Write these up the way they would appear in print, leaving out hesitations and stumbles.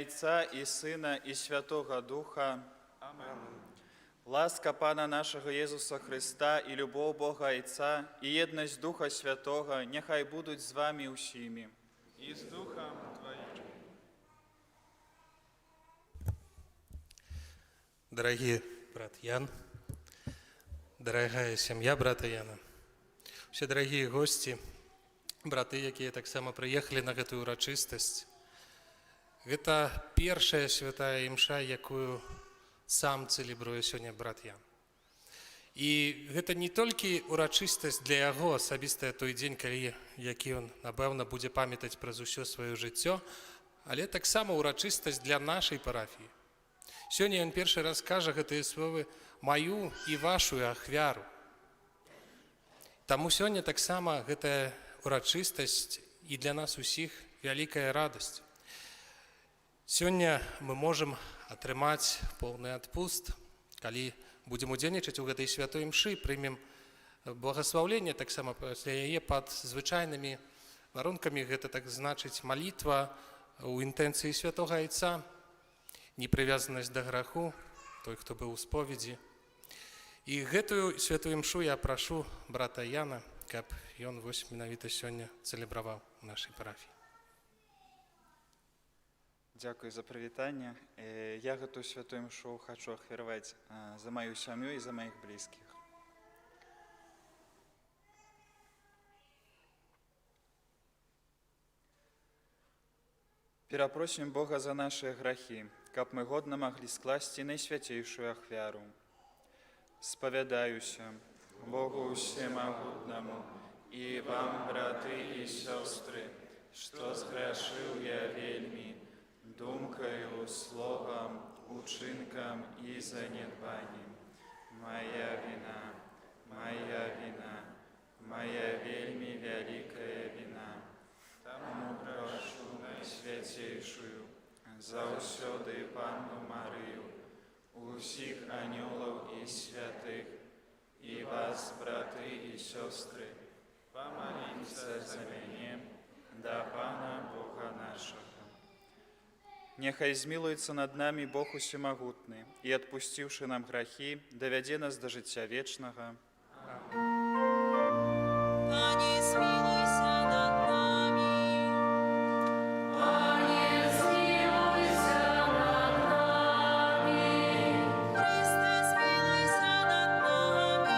Отца и Сына и Святого Духа. Amen. Ласка Пана нашего Иисуса Христа и любов Бога Отца и єдність Духа Святого нехай будуть з вами усіми. И с Духом Твоим. Дорогий брат Ян, дорогая семья брата Яна, все дорогие гости, браты, якія таксама прыехалі на гэтую урачыстасць. Гэта першая святая імша, якую сам цэлебруе сёння брат Ян. І гэта не толькі урачыстасць для яго асабістая той дзень, які ён, напэўна, будзе памятаць праз усё сваё жыццё, але таксама урачыстасць для нашай парафіі. Сёння ён першы раз кажа гэтыя словы «маю і вашу ахвяру». Таму сёння таксама гэтая урачыстасць і для нас усіх вялікая радасць. Сёння мы можам атрымаць поўны адпуст, калі будзем удзельнічаць у гэтай святой імшы, прымем благаслаўленне таксама пасля яе пад звычайнымі варункамі, гэта так значыць малітва у інтэнцыі святога Айца, непрывязанасць да граху, той, хто быў у споведзі. І гэтую святую імшу я прашу брата Яна, каб ён вось менавіта сёння цэлебраваў у нашай парафіі. Дякую за прывітанне. Я гэтую святую імшу хочу ахвяраваць за маю сям'ю і за маіх блізкіх. Перапросім Бога за нашыя грахі, каб мы годна маглі скласці найсвяцейшую ахвяру. Спавядаюся Богу Всемогутному і вам, браты і сёстры, што зграшыў я вельмі, думкаю, словам, учынкам і занядбаннем. Моя вина, моя вельмі вялікая вина. Таму прашу найсвяцейшую, заўсёды Панну Марыю, усіх анёлаў і святых, і вас, браты і сёстры, памаліцца за мяне да Пана Бога нашага. Нехай змілуецца над намі Бог усемагутны і, адпусціўшы нам грахі, давядзе нас да жыцця вечнага. Пане, змілуйся над намі. Пане, змілуйся над намі. Христе, змілуйся над намі.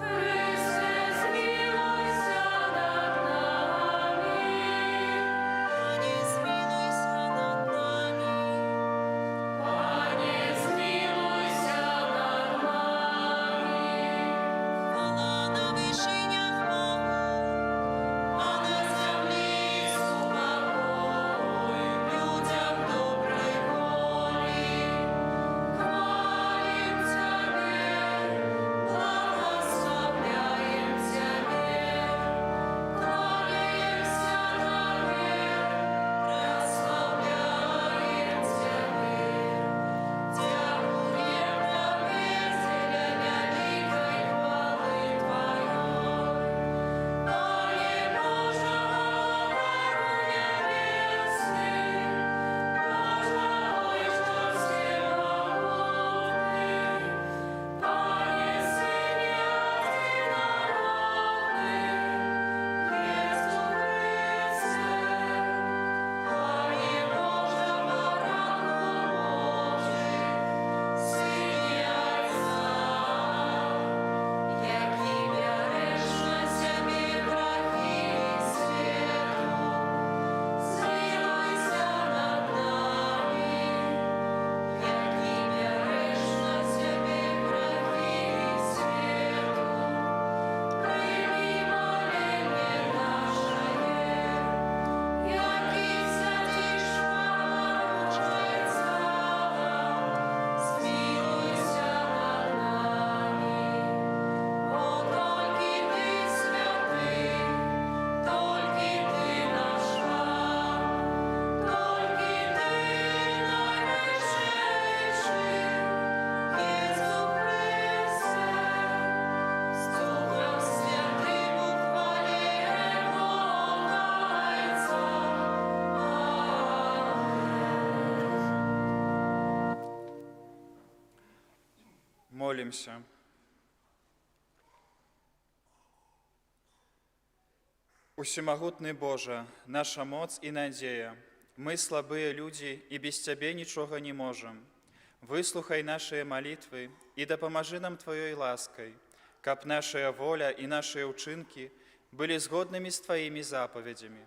Христе, змілуйся над намі. Пане, змілуйся над намі. Пане, змілуйся над намі. Помолимся. Усемагутны Боже, наша моц і надзея, мы слабыя людзі і без Цябе нічога не можам. Выслухай нашыя малітвы і дапамажы нам Тваёй ласкай, каб нашая воля і нашыя ўчынкі былі згоднымі з Тваімі запаведзямі.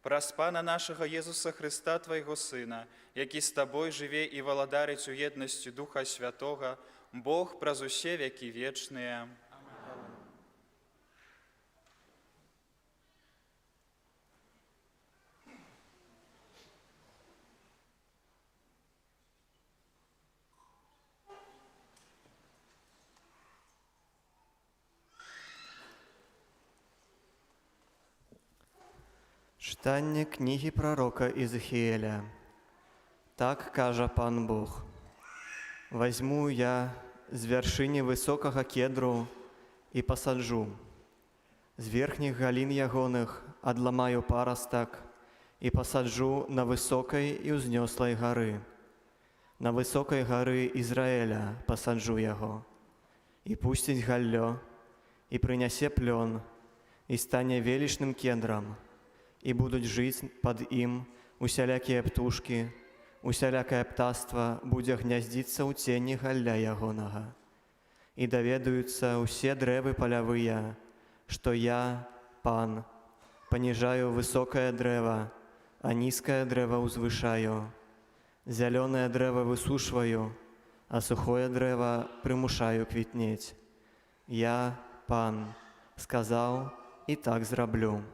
Праз Пана нашага Езуса Христа, Твайго Сына, які з Табой жыве і валадарыць у еднасці Духа Святога, Бог праз усе векі вечныя. Читання книги пророка Ізихіеля. Так кажа Пан Бог. «Возьму я з вершини високого кедру і посаджу, з верхніх галін ягоних адламаю парастак і посаджу на високой і узнеслой гори. На високой гори Ізраїля посаджу його, і пустить галлё, і принясе плен, і стане величним кедром, і будуть жити під ім усялякія птушки, усялякае птаство будзе гняздзіцца ў цені галля ягонага. І даведаюцца ўсе дрэвы палявыя, што я, Пан, паніжаю высокае дрэва, а нізкае дрэва ўзвышаю. Зялёнае дрэва высушваю, а сухое дрэва прымушаю квітнець. Я, Пан, сказаў і так зраблю».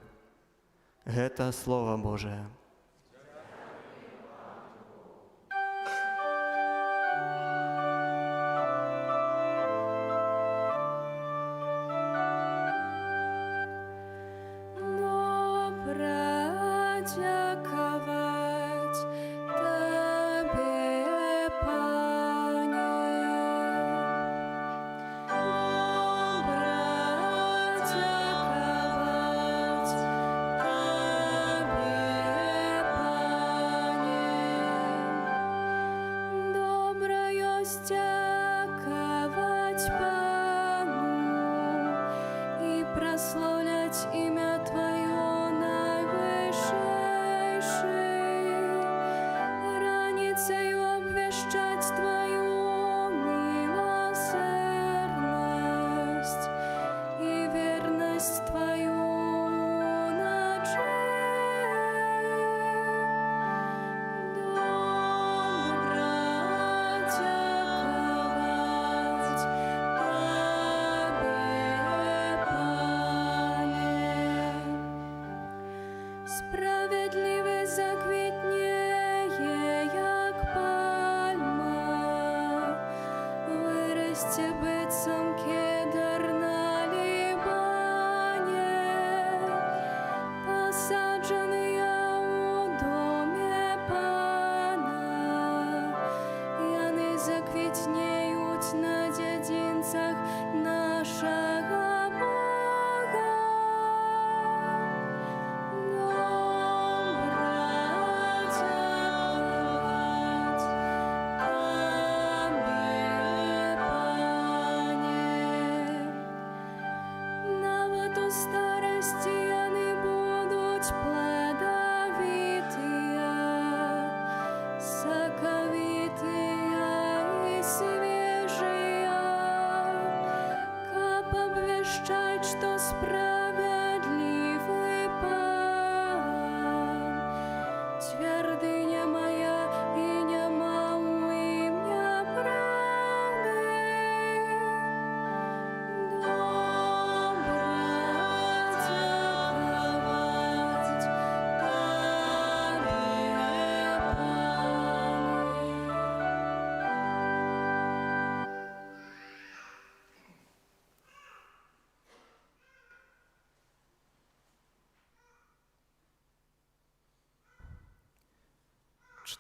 Гэта Слово Божие.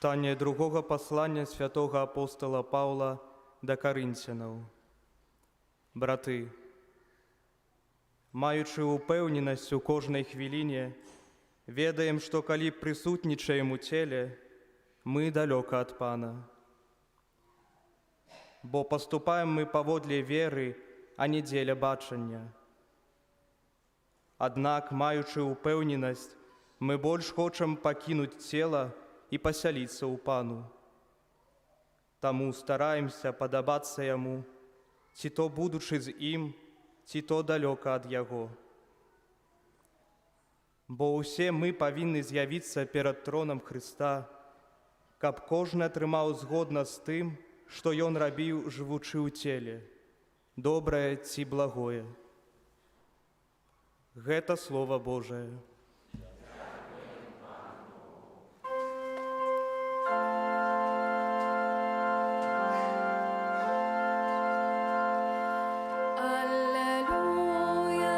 Читання другого послання святого апостола Павла до Коринтянам. Брати, маючи упевненість у кожній хвилині, ведаем, що коли присутнічаем у тілі, ми далеко від Пана. бо поступаем мы паводле веры, а не дзеля бачання. Аднак, маючы ўпэўненасць, мы больш хочам пакінуць цела і пасяліцца ў Пану. Таму стараемся падабацца Яму, ці то будучы з ім, ці то далёка ад Яго. Бо ўсе мы павінны з'явіцца перад тронам Хрыста, каб кожны атрымаў згодна з тым, што ён рабіў, жывучы ў целе, добрае ці благое. Гэта Слова Божае. Аллилуйя, аллилуйя,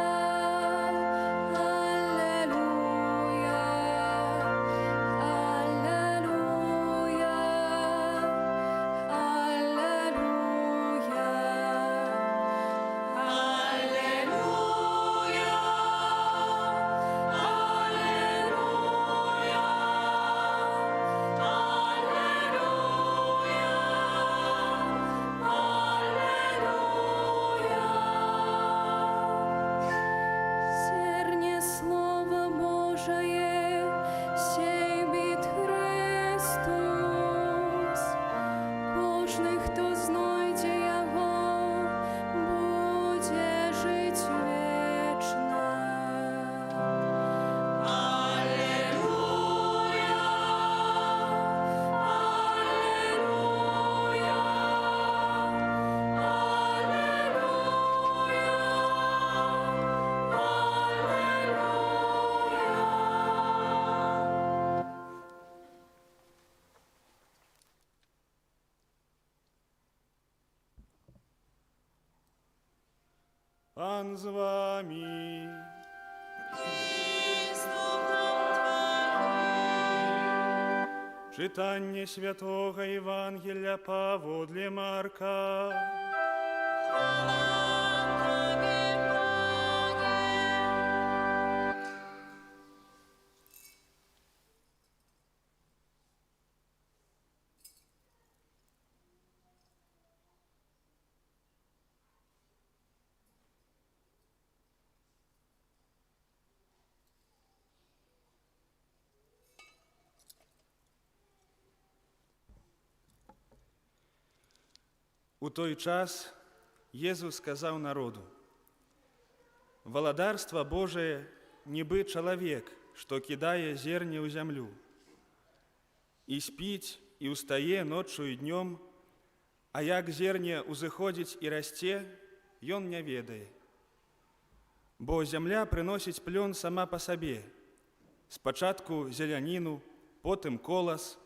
аллилуйя, аллилуйя, Зерне Слово Божие, сей бит Христос. Кожний, хто знойде Його, буде жить вечно. Аллилуйя, аллилуйя, Пан з вами. Читання Святого Євангелія паводле Марка. У той час Езус сказаў народу: «Валадарства Божие нібы чалавек, што кідае зерне ў зямлю. І спіць, і ўстае ноччу і днём, а як зерне ўзыходзіць і расце, ён не ведае. Бо зямля прыносіць плён сама па сабе. Спачатку зеляніну, потым колас,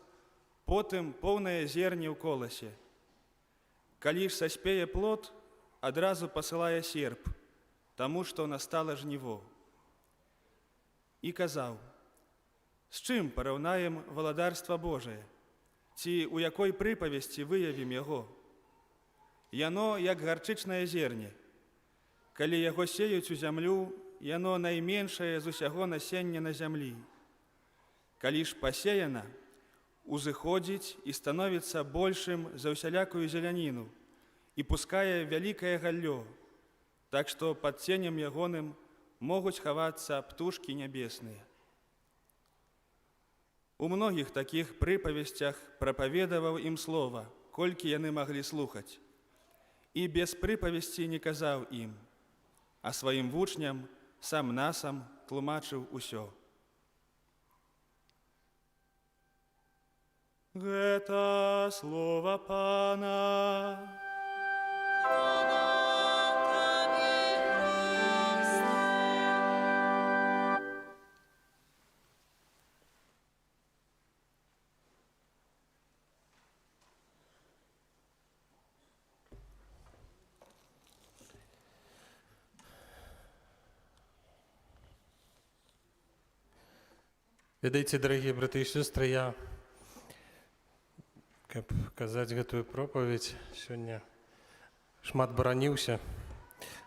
потым поўнае зерне ў коласе. Калі ж саспее плод, адразу пасылае серп, таму што настала жніво. І казаў: з чым параўнаем валадарства Божае? Ці у якой прыпавесці выявім яго? Яно, як гарчычнае зерне. Калі яго сеюць у зямлю, яно найменшае з усяго насення на зямлі. Калі ж пасеяна, узыходзіць і становіцца большым за ўсялякую зеляніну і пускае вялікае галлё, так што пад ценем ягоным могуць хавацца птушкі нябесныя. У многіх такіх прыпавесцях прапаведаваў ім слова, колькі яны маглі слухаць, і без прыпавесці не казаў ім, а сваім вучням сам-насам тлумачыў усё. Гэта слова Пана. Ведаеце, дарагія браты і сёстры, я, каб казаць гэтую пропаведь, сёння шмат бараніўся,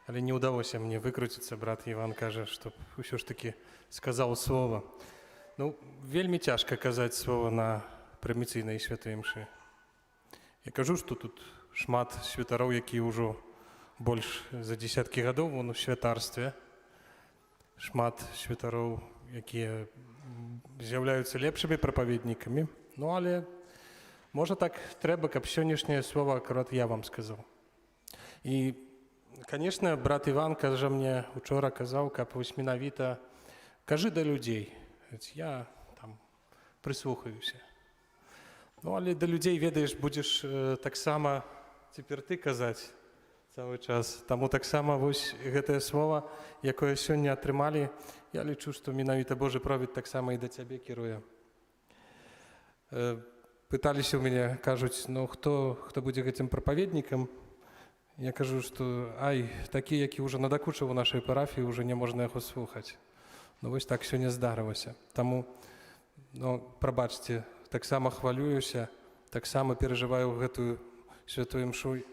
але не ўдалося мне выкруціцца. Брат Іван кажа, што ўсё ж такі сказаў слова. Ну, вельмі цяжка казаць слова на прыміцыйнай святой імшы. Я кажу, што тут шмат святароў, якія ўжо больш за дзесяткі гадоў у святарстве. Шмат святароў, якія з'яўляюцца лепшымі прапаведнікамі. Ну, але, можа так, трэба, каб сённяшняе слова акурат я вам сказаў. І, канешне, брат Іван, кажа мне, учора казаў, каб вось менавіта кажы да людзей. Я там прыслухаюся. Ну, але да людзей, ведаеш, будзеш таксама цяпер ты казаць цэлы час. Таму таксама вось гэтае слова, якое сёння атрымалі, я лічу, што менавіта Божы провід таксама і да цябе кіруе. Пыталіся ў мяне, кажуць, ну хто будзе гэтым прапаведнікам? Я кажу, што такі, які ўжо надакучыў у нашай парафіі, ўжо не можна яго слухаць. Ну вось так сёння здарылася. Таму, прабачце, таксама хвалююся, таксама перажываю гэтую святую імшу,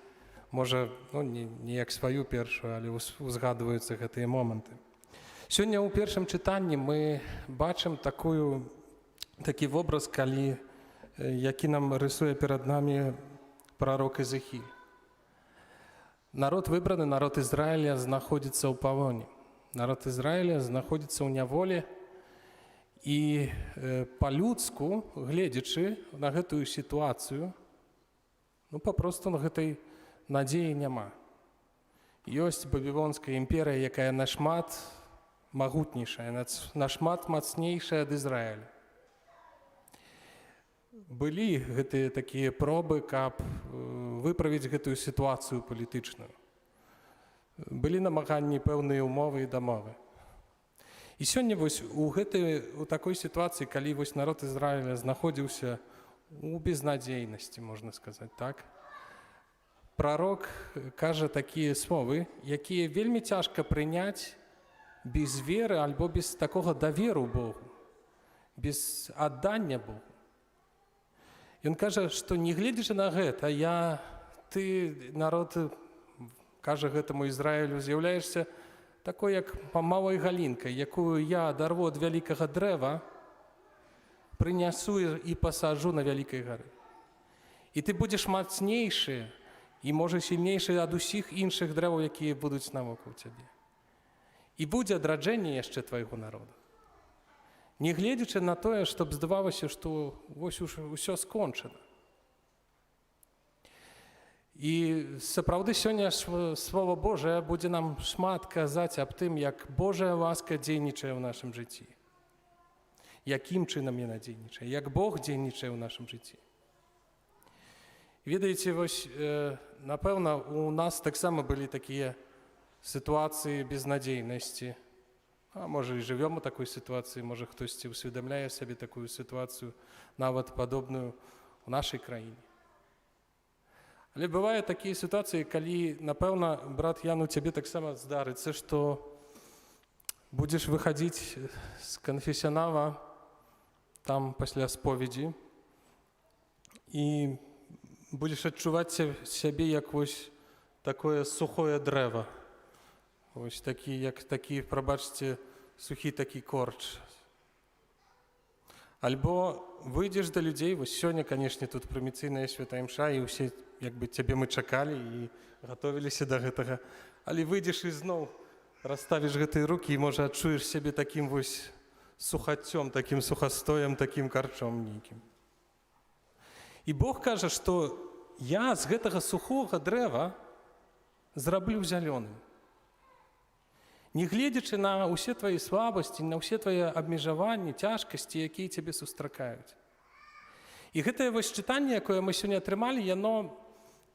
можа, не як сваю першую, але узгадваюцца гэтыя моманты. Сёння ў першым чытанні мы бачым такі вобраз, які нам рысуе перад намі прарок Езекіль. Народ выбраны, народ Ізраіля знаходзіцца ў палоне. Народ Ізраіля знаходзіцца ў няволі, і па-людску, гледзячы на гэтую сітуацыю, папросту на гэтай надзеі няма. Ёсць Бабілонская імперыя, якая нашмат магутнейшая, нашмат мацнейшая ад Ізраіля. Былі гэтыя такія пробы, каб выправіць гэтую сітуацыю палітычную. Былі намаганні пэўныя ўмовы і дамовы. І сёння вось у такой сітуацыі, калі вось народ Ізраіля знаходзіўся у безнадзейнасці, можна сказаць, так? Прарок кажа такія словы, якія вельмі цяжка прыняць без веры альбо без такога даверу Богу, без аддання Богу. Ён кажа, што не гледзячы на гэта, ты, народ, кажа гэтаму Ізраілю, з'яўляешся такой, як малой галінкай, якую я адарву ад вялікага дрэва, прынясу і пасаджу на вялікай гары. І ты будзеш мацнейшы і, можа, сільнейшы ад усіх іншых дрэваў, якія будуць навокал цябе. І будзе адраджэнне яшчэ твайго народа. Не гледзячы на тое, чтоб здавалася, што вось усё скончана. І сапраўды сёння Слова Божае будзе нам шмат казаць аб тым, як Божая ласка дзейнічае ў нашым жыцці. Якім чынам яна дзейнічае, як Бог дзейнічае ў нашым жыцці. Ведаеце, вось, напэўна, у нас таксама былі такія сітуацыі безнадзейнасці. А можа, і жывём у такой сітуацыі, можа, хтосьці ўсведамляе сабе такую сітуацыю, нават падобную ў нашай краіне. Але бывае такія сітуацыі, калі, напэўна, брат Ян, у цябе таксама здарыцца, што будзеш выхадзіць з канфесіянала там пасля споведзі і будзеш адчуваць сябе як вось такое сухое дрэва. Вось такі, прабачце, сухі такі корч. Альбо выйдзеш да людзей, вось сёння, канешне, тут прыміцыйная святая імша, і ўсе, як бы, цябе мы чакалі і гатовіліся да гэтага. Але выйдзеш і зноў расставіш гэтыя рукі і, можа, адчуеш сябе такім вось сухаццём, такім сухастоем, такім карчом нейкім. І Бог кажа, што я з гэтага сухога дрэва зраблю зялёным. Не гледзячы на ўсе твае слабасці, на ўсе твае абмежаванні, цяжкасці, якія цябе сустракаюць. І гэтае вось чытанне, якое мы сёння атрымалі, яно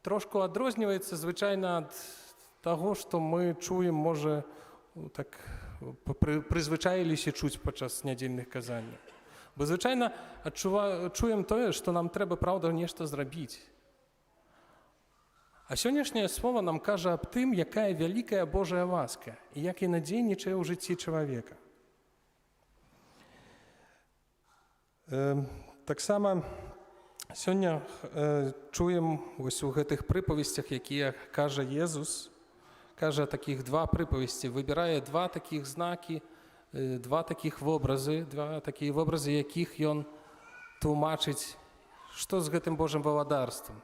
трошку адрозніваецца звычайна ад таго, што мы чуем, можа, так прызвычаіліся чуць падчас нядзельных казанняў. Бо звычайна чуем тое, што нам трэба, праўда, нешта зрабіць. А сённяшняе слова нам кажа аб тым, якая вялікая Божая ласка і як яна дзейнічае ў жыцці чалавека. Таксама сёння чуем вось у гэтых прыпавесцях, якія кажа Езус, кажа такіх два прыпавесці, выбірае два такіх знакі, два такіх вобразы, два такія вобразы, якіх ён тлумачыць, што з гэтым Божым валадарствам.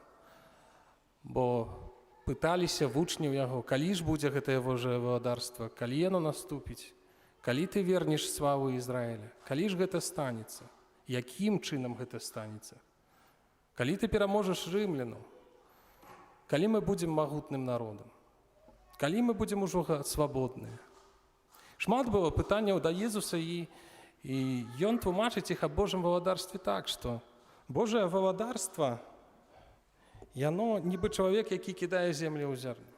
Бо пыталіся вучняў яго, калі ж будзе гэтае Божае валадарства, калі яно наступіць, калі ты вернеш славу Ізраіля, калі ж гэта станецца, якім чынам гэта станецца, калі ты пераможаш рымлянаў, калі мы будзем магутным народам, калі мы будзем ужо свабодныя. Шмат было пытанняў да Езуса, і ён тлумачыць іх аб Божым валадарстве так, што Божае валадарства, яно нібы чалавек, які кідае землю ў зярно.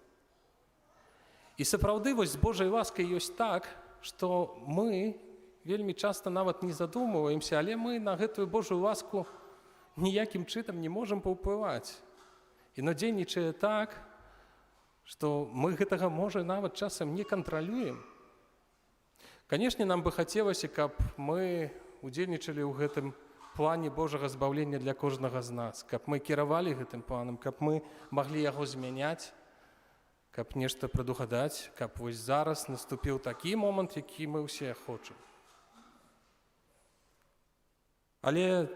І сапраўды вось з Божай ласкай ёсць так, што мы вельмі часта нават не задумваемся, але мы на гэтую Божую ласку ніякім чынам не можам паўплываць. І дзейнічае так, што мы гэтага, можа, нават часам не кантралюем. Канешне, нам бы хацелася, каб мы удзельнічалі ў гэтым плане Божага збаўлення для кожнага з нас, каб мы кіравалі гэтым планам, каб мы маглі яго змяняць, каб нешта прадугадаць, каб вось зараз наступіў такі момант, які мы ўсе хочам. Але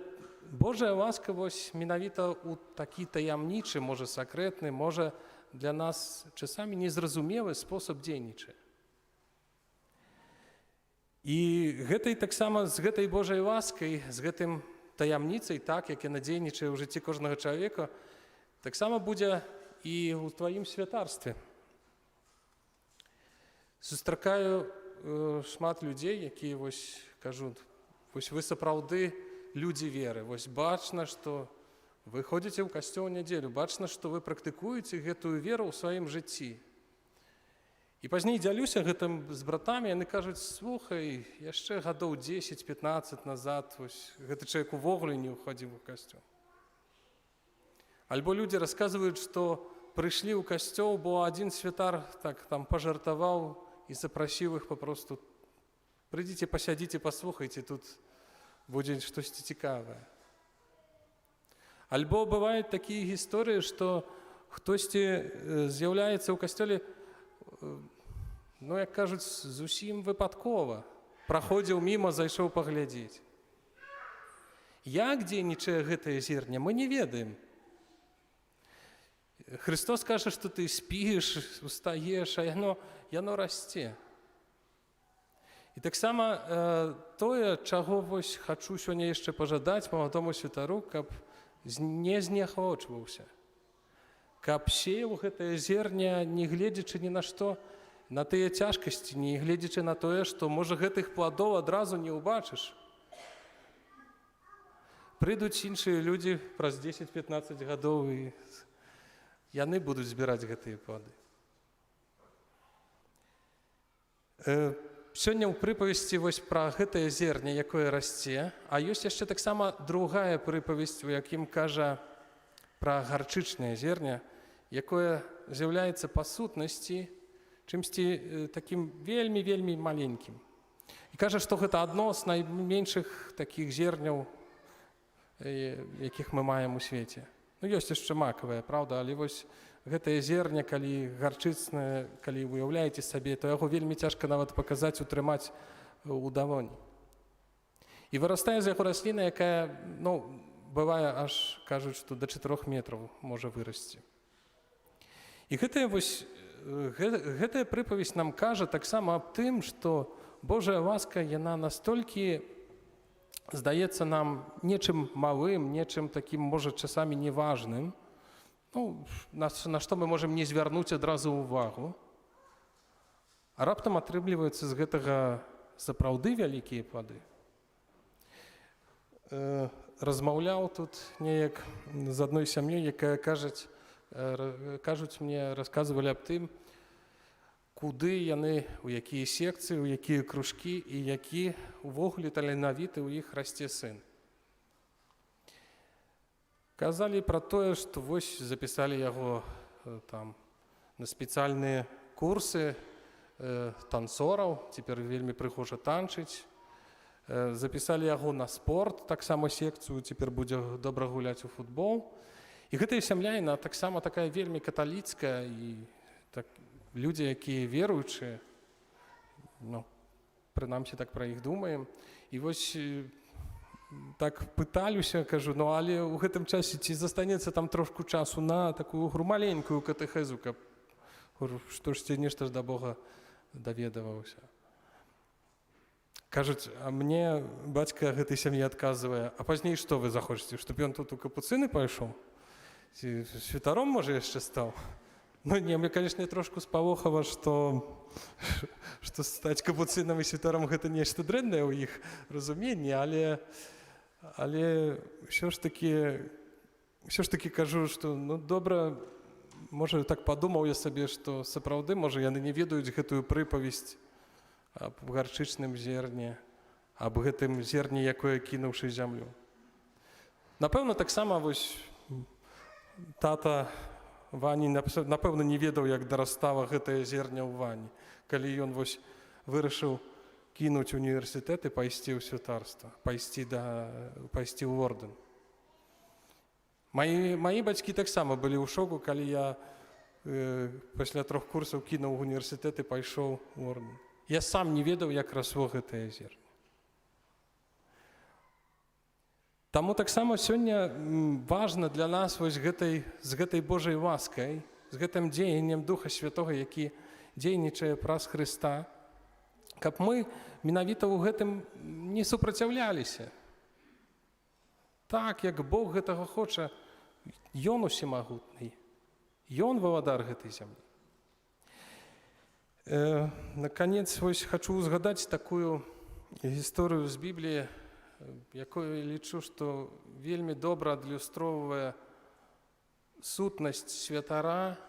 Божая ласка вось менавіта ў такі таямнічы, можа сакрэтны, можа для нас часамі незразумелы спосаб дзейнічае. І таксама з гэтай Божай ласкай, з гэтым таямніцай, так, як яна дзейнічае ў жыцці кожнага чалавека, таксама будзе і ў тваім святарстве. Сустракаю шмат людзей, якія вось кажуць, вось вы сапраўды людзі веры, вось бачна, што вы ходзіце ў касцёл у нядзелю, бачна, што вы практыкуеце гэтую веру ў сваім жыцці. І пазней дзялюся гэтым з братамі, яны кажуць, слухай, яшчэ гадоў 10-15 назад вось, гэты чалавек увогуле не ўходзіў у касцёл. Альбо людзі расказваюць, што прыйшлі ў касцёл, бо адзін святар так там пажартаваў і запрасіў іх папросту, прыйдзіце, пасядзіце, паслухайце, тут будзе штосьці цікавае. Альбо бываюць такія гісторыі, што хтосьці з'яўляецца ў касцёле, як кажуць, зусім выпадкова. Праходзіў міма, зайшоў паглядзець. Як дзейнічае гэтае зерне, мы не ведаем. Христос кажа, што ты спіш, устаеш, а яно расце. І таксама тое, чаго вось хачу сёння яшчэ пажадаць маладому святару, каб не знеахвочваўся. Каб сеяў гэтае зерне, не гледзячы ні на што, на тыя цяжкасці, не гледзячы на тое, што, можа, гэтых пладоў адразу не ўбачыш. Прыйдуць іншыя людзі праз 10-15 гадоў, і яны будуць збіраць гэтыя плады. Сёння ў прыпавесці вось пра гэтае зерне, якое расце, а ёсць яшчэ таксама другая прыпавесць, у якім кажа пра гарчычнае зерне, якое з'яўляецца па сутнасці чымсьці такім вельмі-вельмі маленькім. І кажа, што гэта адно з найменшых такіх зерняў, якіх мы маем у свеце. Ёсць яшчэ макавае, праўда, але вось гэтае зерне, калі гарчычнае, калі уяўляеце сабе, то яго вельмі цяжка нават паказаць, утрымаць у далоні. І вырастае з яго расліна, якая, бывае аж, кажуць, што да 4 метраў можа вырасці. І гэтая прыпавесць нам кажа таксама аб тым, што Божая ласка, яна настолькі здаецца нам нечым малым, нечым такім, можа, часамі неважным, на што мы можам не звярнуць адразу ўвагу, а раптам атрымліваюцца з гэтага сапраўды вялікія плады. Размаўляў тут неяк з адной сям'ёй, якая кажуць мне, расказвалі аб тым, куды яны, у якія секцыі, у якія кружкі і які увогуле таленавіты ў іх расце сын. Казалі пра тое, што вось запісалі яго там на спецыяльныя курсы танцораў, цяпер вельмі прыгожа танчыць, запісалі яго на спорт, таксама секцыю, цяпер будзе добра гуляць у футбол. І гэтая сям'я, яна таксама такая вельмі каталіцкая, і людзі, якія веруючыя, прынамсі так пра іх думаем. І вось так пыталюся, кажу, ну але ў гэтым часе ці застанецца там трошку часу на такую маленькую катэхезу, каб што ж ці нешта ж да Бога даведаваўся. Кажуць, а мне бацька гэтай сям'і адказвае, а пазней што вы захочаце, чтоб ён тут у капуцыны пайшоў? Ці святаром, можа, яшчэ стаў? Ну не, мне, канешне, трошку спалохава, што стаць капуцынам і святаром гэта нешта дрэннае ў іх разуменні, але ўсё ж такі кажу, што ну добра, можа, так падумаў я сабе, што сапраўды, можа, яны не ведаюць гэтую прыпавесць аб гарчычным зерне, аб гэтым зерне, якое кінуўшы зямлю. Напэўна, таксама вось тата Вані, напэўна, не ведаў, як дарастала гэтае зерня ў Вані, калі ён вось вырашыў кінуць універсітэт і пайсці ў святарства, пайсці ў ордэн. Маі бацькі таксама былі ў шоку, калі я пасля 3 курсаў кінуў універсітэт і пайшоў у ордэн. Я сам не ведаў, як расло гэтае зерне. Таму таксама сёння важна для нас вось з гэтай Божай ласкай, з гэтым дзеяннем Духа Святога, які дзейнічае праз Хрыста, каб мы менавіта ў гэтым не супраціўляліся. Так, як Бог гэтага хоча, Ён усемагутны, Ён валадар гэтай зямлі. Наконец, вось хочу узгадаць такую гісторыю з Бібліі, якую лічу, што вельмі добра адлюстроўвае сутнасць святара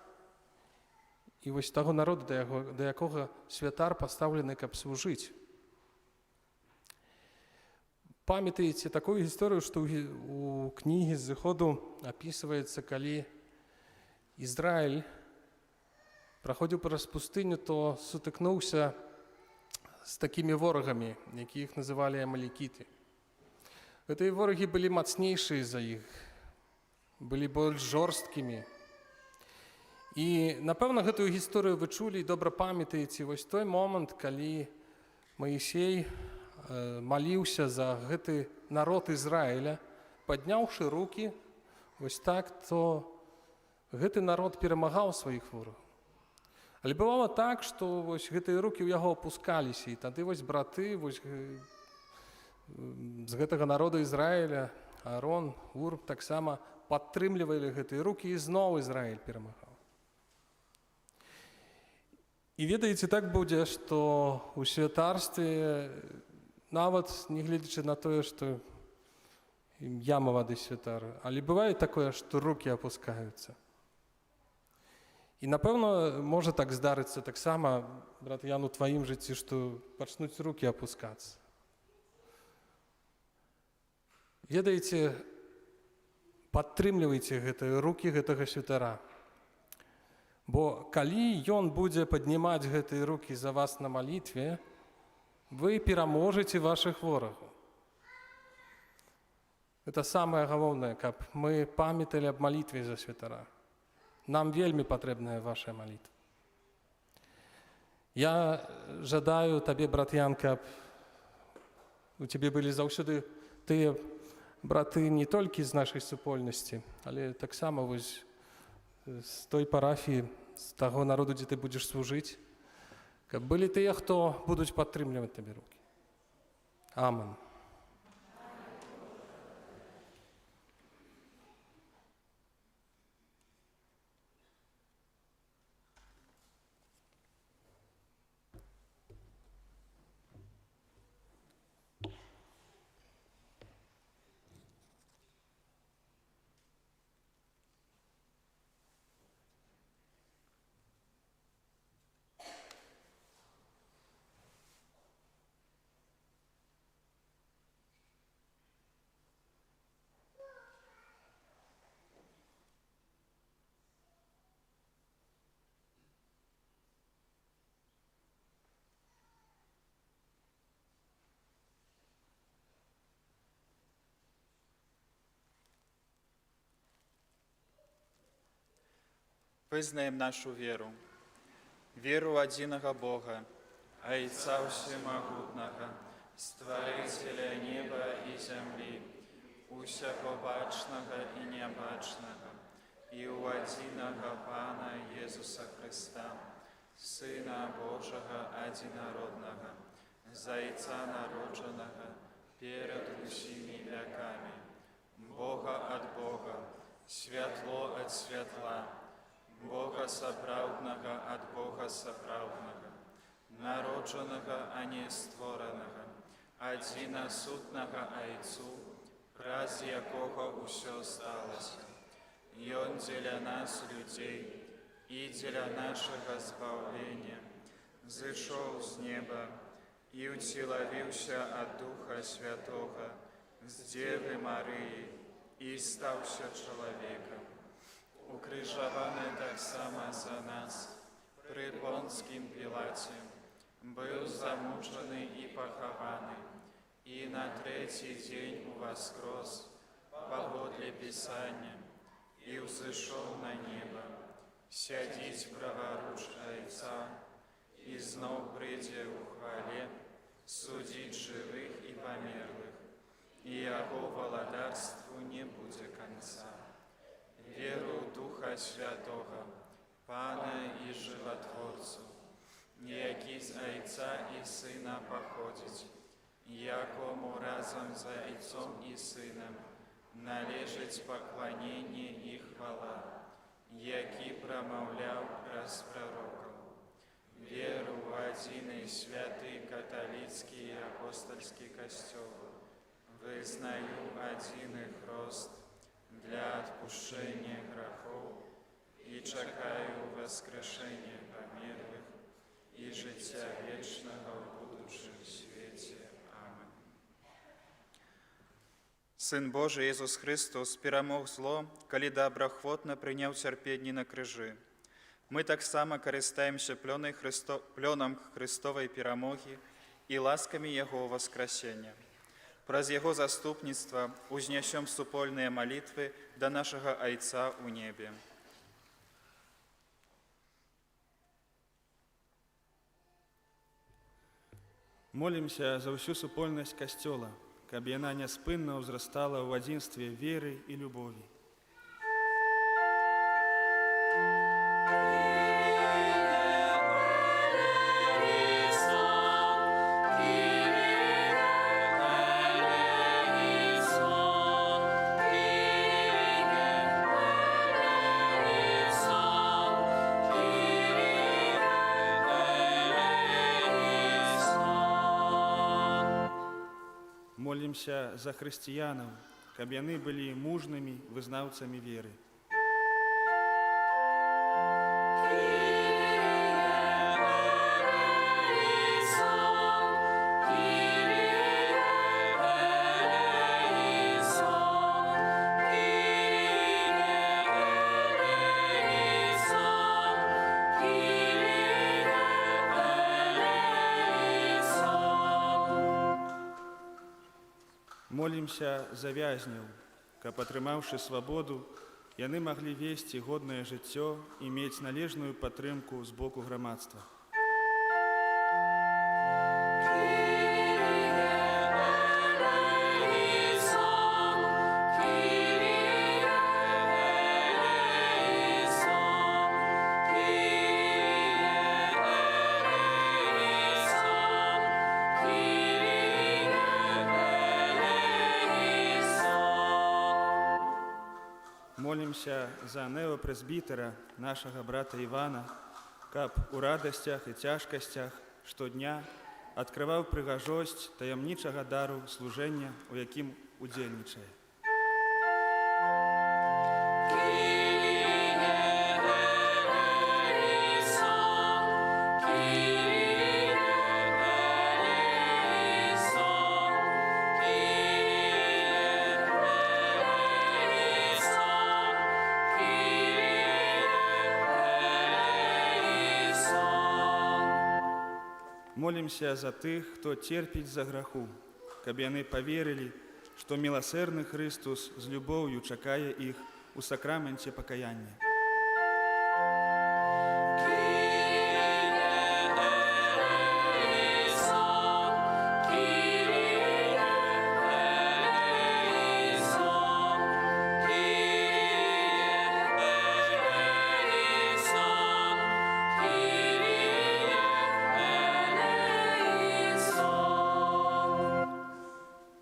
і вось таго народу, да якога святар пастаўлены, каб служыць. Памятаеце такую гісторыю, што ў кнігі Зыходу апісваецца, калі Ізраіль праходзіў праз пустыню, то сутыкнуўся з такімі ворагамі, якіх называлі амалікіты. Гэтыя ворагі былі мацнейшыя за іх, былі больш жорсткімі. І, напэўна, гэтую гісторыю вы чулі і добра памятаеце вось той момант, калі Маісей маліўся за гэты народ Ізраіля, падняўшы рукі, вось так, то гэты народ перамагаў сваіх ворагаў. Але бывало так, што вось гэтыя рукі ў яго апускаліся, і тады вось браты вось з гэтага народа Ізраіля, Аарон, Ур, таксама падтрымлівалі гэтыя рукі, і зноў Ізраіль перамагаў. І ведаеце, так будзе, што ў святарстве, нават не гледзячы на тое, што я малады святар, але бывае такое, што рукі апускаюцца. І, напэўна, можа так здарыцца таксама, брат Ян, у тваім жыцці, што пачнуць рукі апускацца. Ведаеце, падтрымлівайце гэтыя рукі гэтага святара. Бо калі ён будзе паднімаць гэтыя рукі за вас на малітве, вы пераможаце вашых ворагаў. Гэта самае галоўнае, каб мы памяталі аб малітве за святара. Нам вельмі патрэбная ваша малітва. Я жадаю табе, брат Ян, каб у цябе былі заўсёды тыя браты не толькі з нашай супольнасці, але таксама вось з той парафіі, з таго народу, дзе ты будзеш служыць, каб былі тыя, хто будуць падтрымліваць табе рукі. Амэн. Вызнаем нашу веру, веру адзінага Бога, Айца Усемагутнага, Створителя неба и земли, усяго бачного и небачного, и у единого Пана Иисуса Христа, Сына Божьего Одинородного, Зайца народженного перед усими веками, Бога от Бога, светло от светла, Бога соправдного от Бога соправдного, народженного, а не створенного, одиносутного Отцу, праз якого усё сталося. И Он для нас, людей, и для нашего збавления, зышел с неба и утеловился от Духа Святого с Девы Марии и стався человеком. Укрижованный так само за нас, при Понским Пилате, был замученный и похованный, и на третий день воскрес, погодле Писания, и взошел на небо, сядить праворуч Отца, и знов придя в хвале, судить живых и померлых, и яко владарству не будет конца. Веру в Духа Святого, Пана и Животворцу, який з Отца и Сына походить, якому разом за Отцом и Сыном належить поклонение и хвала, який промовляв раз пророков. Веру в один и святый католицкий и апостольский костел, вызнаю один их рост для отпущения грехов и чекаю воскрешения померлых и життя вечного в будущем свете. Амин. Сын Божий Иисус Христос перемог зло, коли доброхотно приняв терпение на крижи. Мы так само користаемся пленом Христовой перемоги и ласками Его воскресения. Праз Его заступництво узнесем супольные молитвы до нашего Отца у небе. Молимся за всю супольность Костела, каб яна няспынна ўзрастала ў адзінстве веры і любові. Молимся за хрысціянаў, каб яны былі мужнымі вызнаўцамі веры. Молімся за вязняў, каб, атрымаўшы свабоду, яны маглі весці годнае жыццё і мець належную падтрымку з боку грамадства. Молимся за неопрэзбітара, нашага брата Івана, каб у радасцях і цяжкасцях штодня адкрываў прыгажосць таямнічага дару служэння, у якім удзельнічае. Молимся за тых, хто терпіць за граху, каб яны поверылі, што міласэрны Христос з любоўю чакае іх у сакраменце пакаяння. Kyrie eleison, Kyrie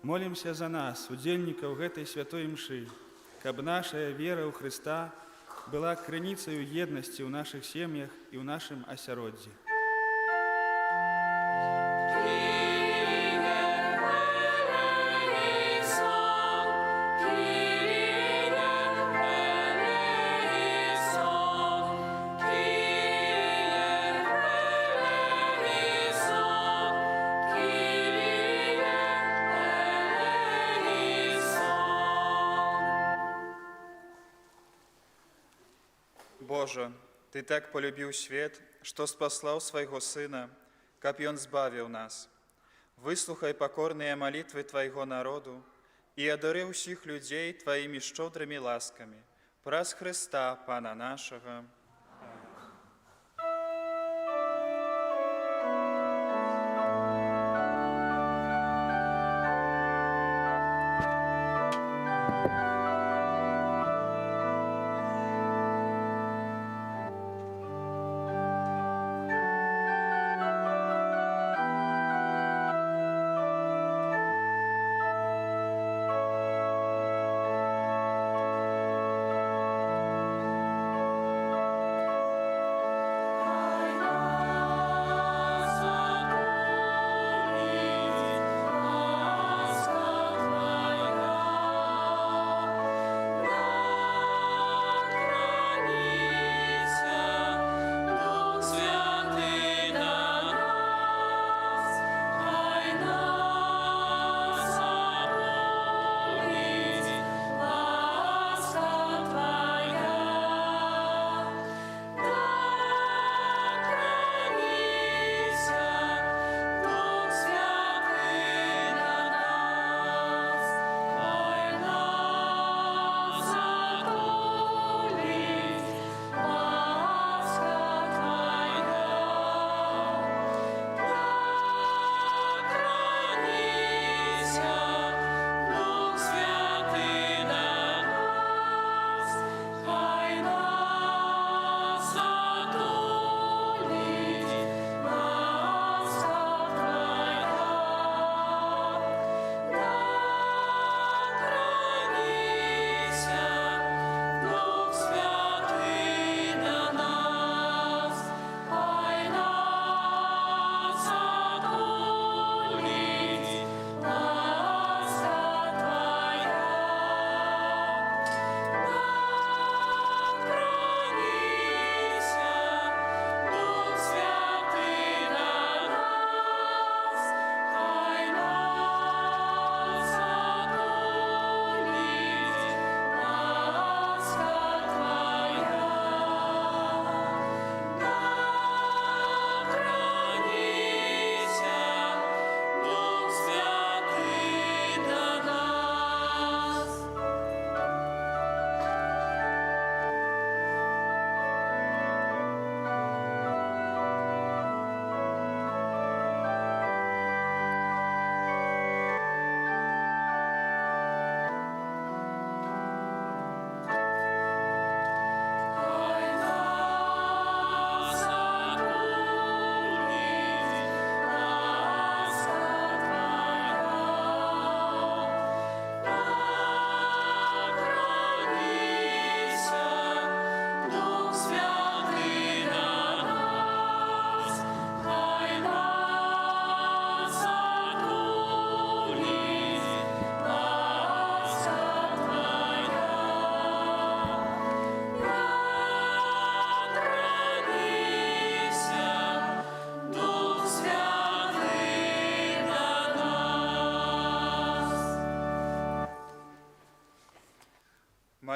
Молімся за нас, удзельнікаў гэтай святой імшы, каб наша вера ў Хрыста была крыніцаю еднасці ў нашых сем'ях і ў нашым асяроддзі. Боже, Ты так полюбіў свет, што спаслаў свайго Сына, каб Ён збавіў нас. Выслухай пакорныя малітвы Твайго народу і адары ўсіх людзей Тваімі шчодрымі ласкамі. Праз Хрыста, Пана нашага.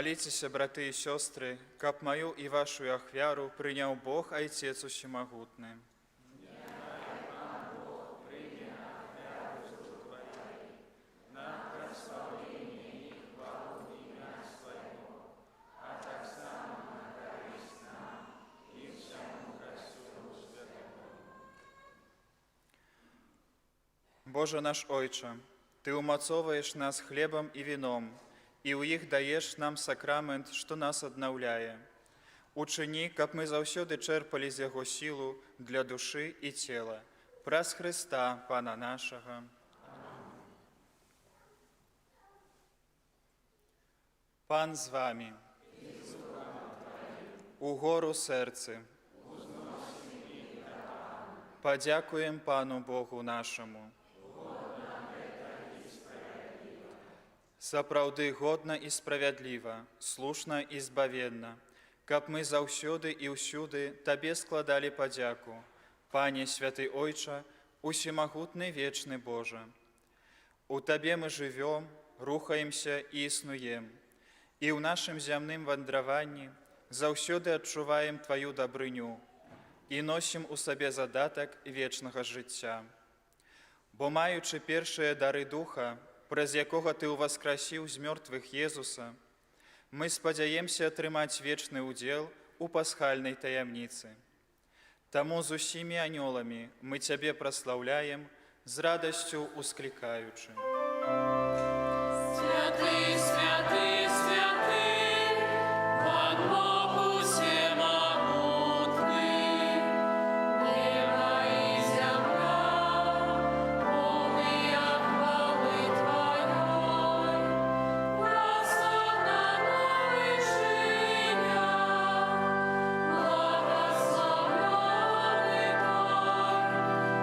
Моліцеся, брати і сестри, каб мою і вашу ахвяру прийняв Бог, Отець Усемогутний. Боже наш Ойче, Ти умацовуєш нас хлібом і віном, і у їх даєш нам сакрамент, що нас одновляє. Учини, каб ми завсёды черпали з Його силу для душі і тіла. Праз Христа, Пана нашого. Пан з вами. Угору серце. Подякуем Пану Богу нашому. Сапраўды годна і справядліва, слушна і збавенна, каб мы заўсёды і ўсюды Табе складалі падзяку, Пане святы Ойча, усемагутны вечны Божа. У Табе мы жывём, рухаемся і існуем, і ў нашым зямным вандраванні заўсёды адчуваем Тваю дабрыню і носім у сабе задатак вечнага жыцця. Бо маючы першыя дары духа, праз якога Ты ўваскрасіў з мёртвых Езуса, мы спадзяемся атрымаць вечны ўдзел у пасхальнай таямніцы. Таму з усімі анёламі мы Цябе праслаўляем, з радасцю усклікаючы. Святый, святый, святый, Пан Бог усемогутный, небо и земля, полные хвалы Твоей, прославлена вышиня, благословенный Той,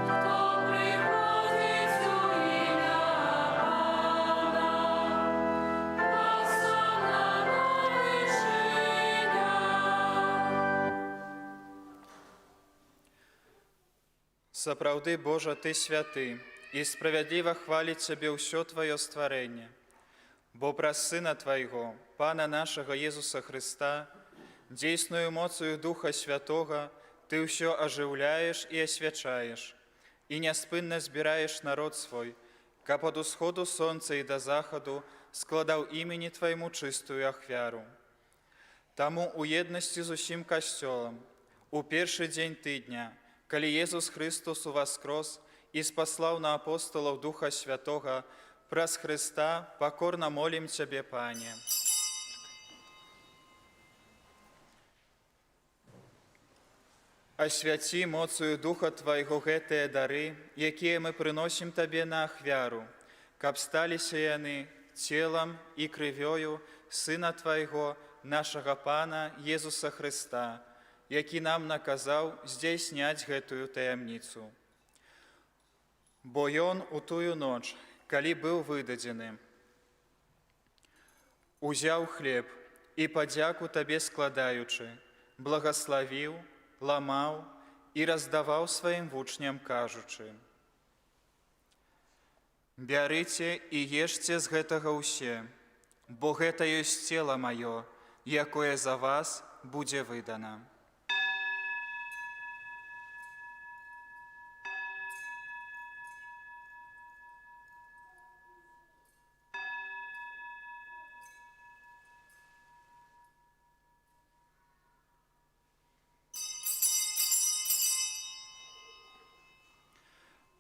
кто приходит в имя Пана, прославлена вышиня. Сапраўды, Божа, Ты святы, і справядліва хваліць Цябе ўсё Тваё стварэнне. Бо праз Сына Твайго, Пана нашага Езуса Христа, дзейсную моцаю Духа Святога, Ты ўсё ажыўляеш і асвячаеш, і няспынна збіраеш народ свой, каб ад усходу сонца і да захаду складаў імені Твайму чыстую ахвяру. Таму у еднасці з усім касцёлам, у першы дзень тыдня, калі Езус Христос уваскрос і спаслаў на апостолаў Духа Святога, праз Христа пакорна молім Цябе, Пане. Асвяці моцаю Духа Твайго гэтыя дары, якія мы прыносім Табе на ахвяру, каб сталіся яны целам і крывёю Сына Твайго, нашага Пана Езуса Христа, які нам наказаў здзяйсняць гэтую таямніцу. Бо Ён у тую ноч, калі быў выдадзены, узяў хлеб і падзяку Табе складаючы, благаславіў, ламаў і раздаваў сваім вучням, кажучы: «Бярыце і ешце з гэтага ўсе, бо гэта ёсць цела маё, якое за вас будзе выдана».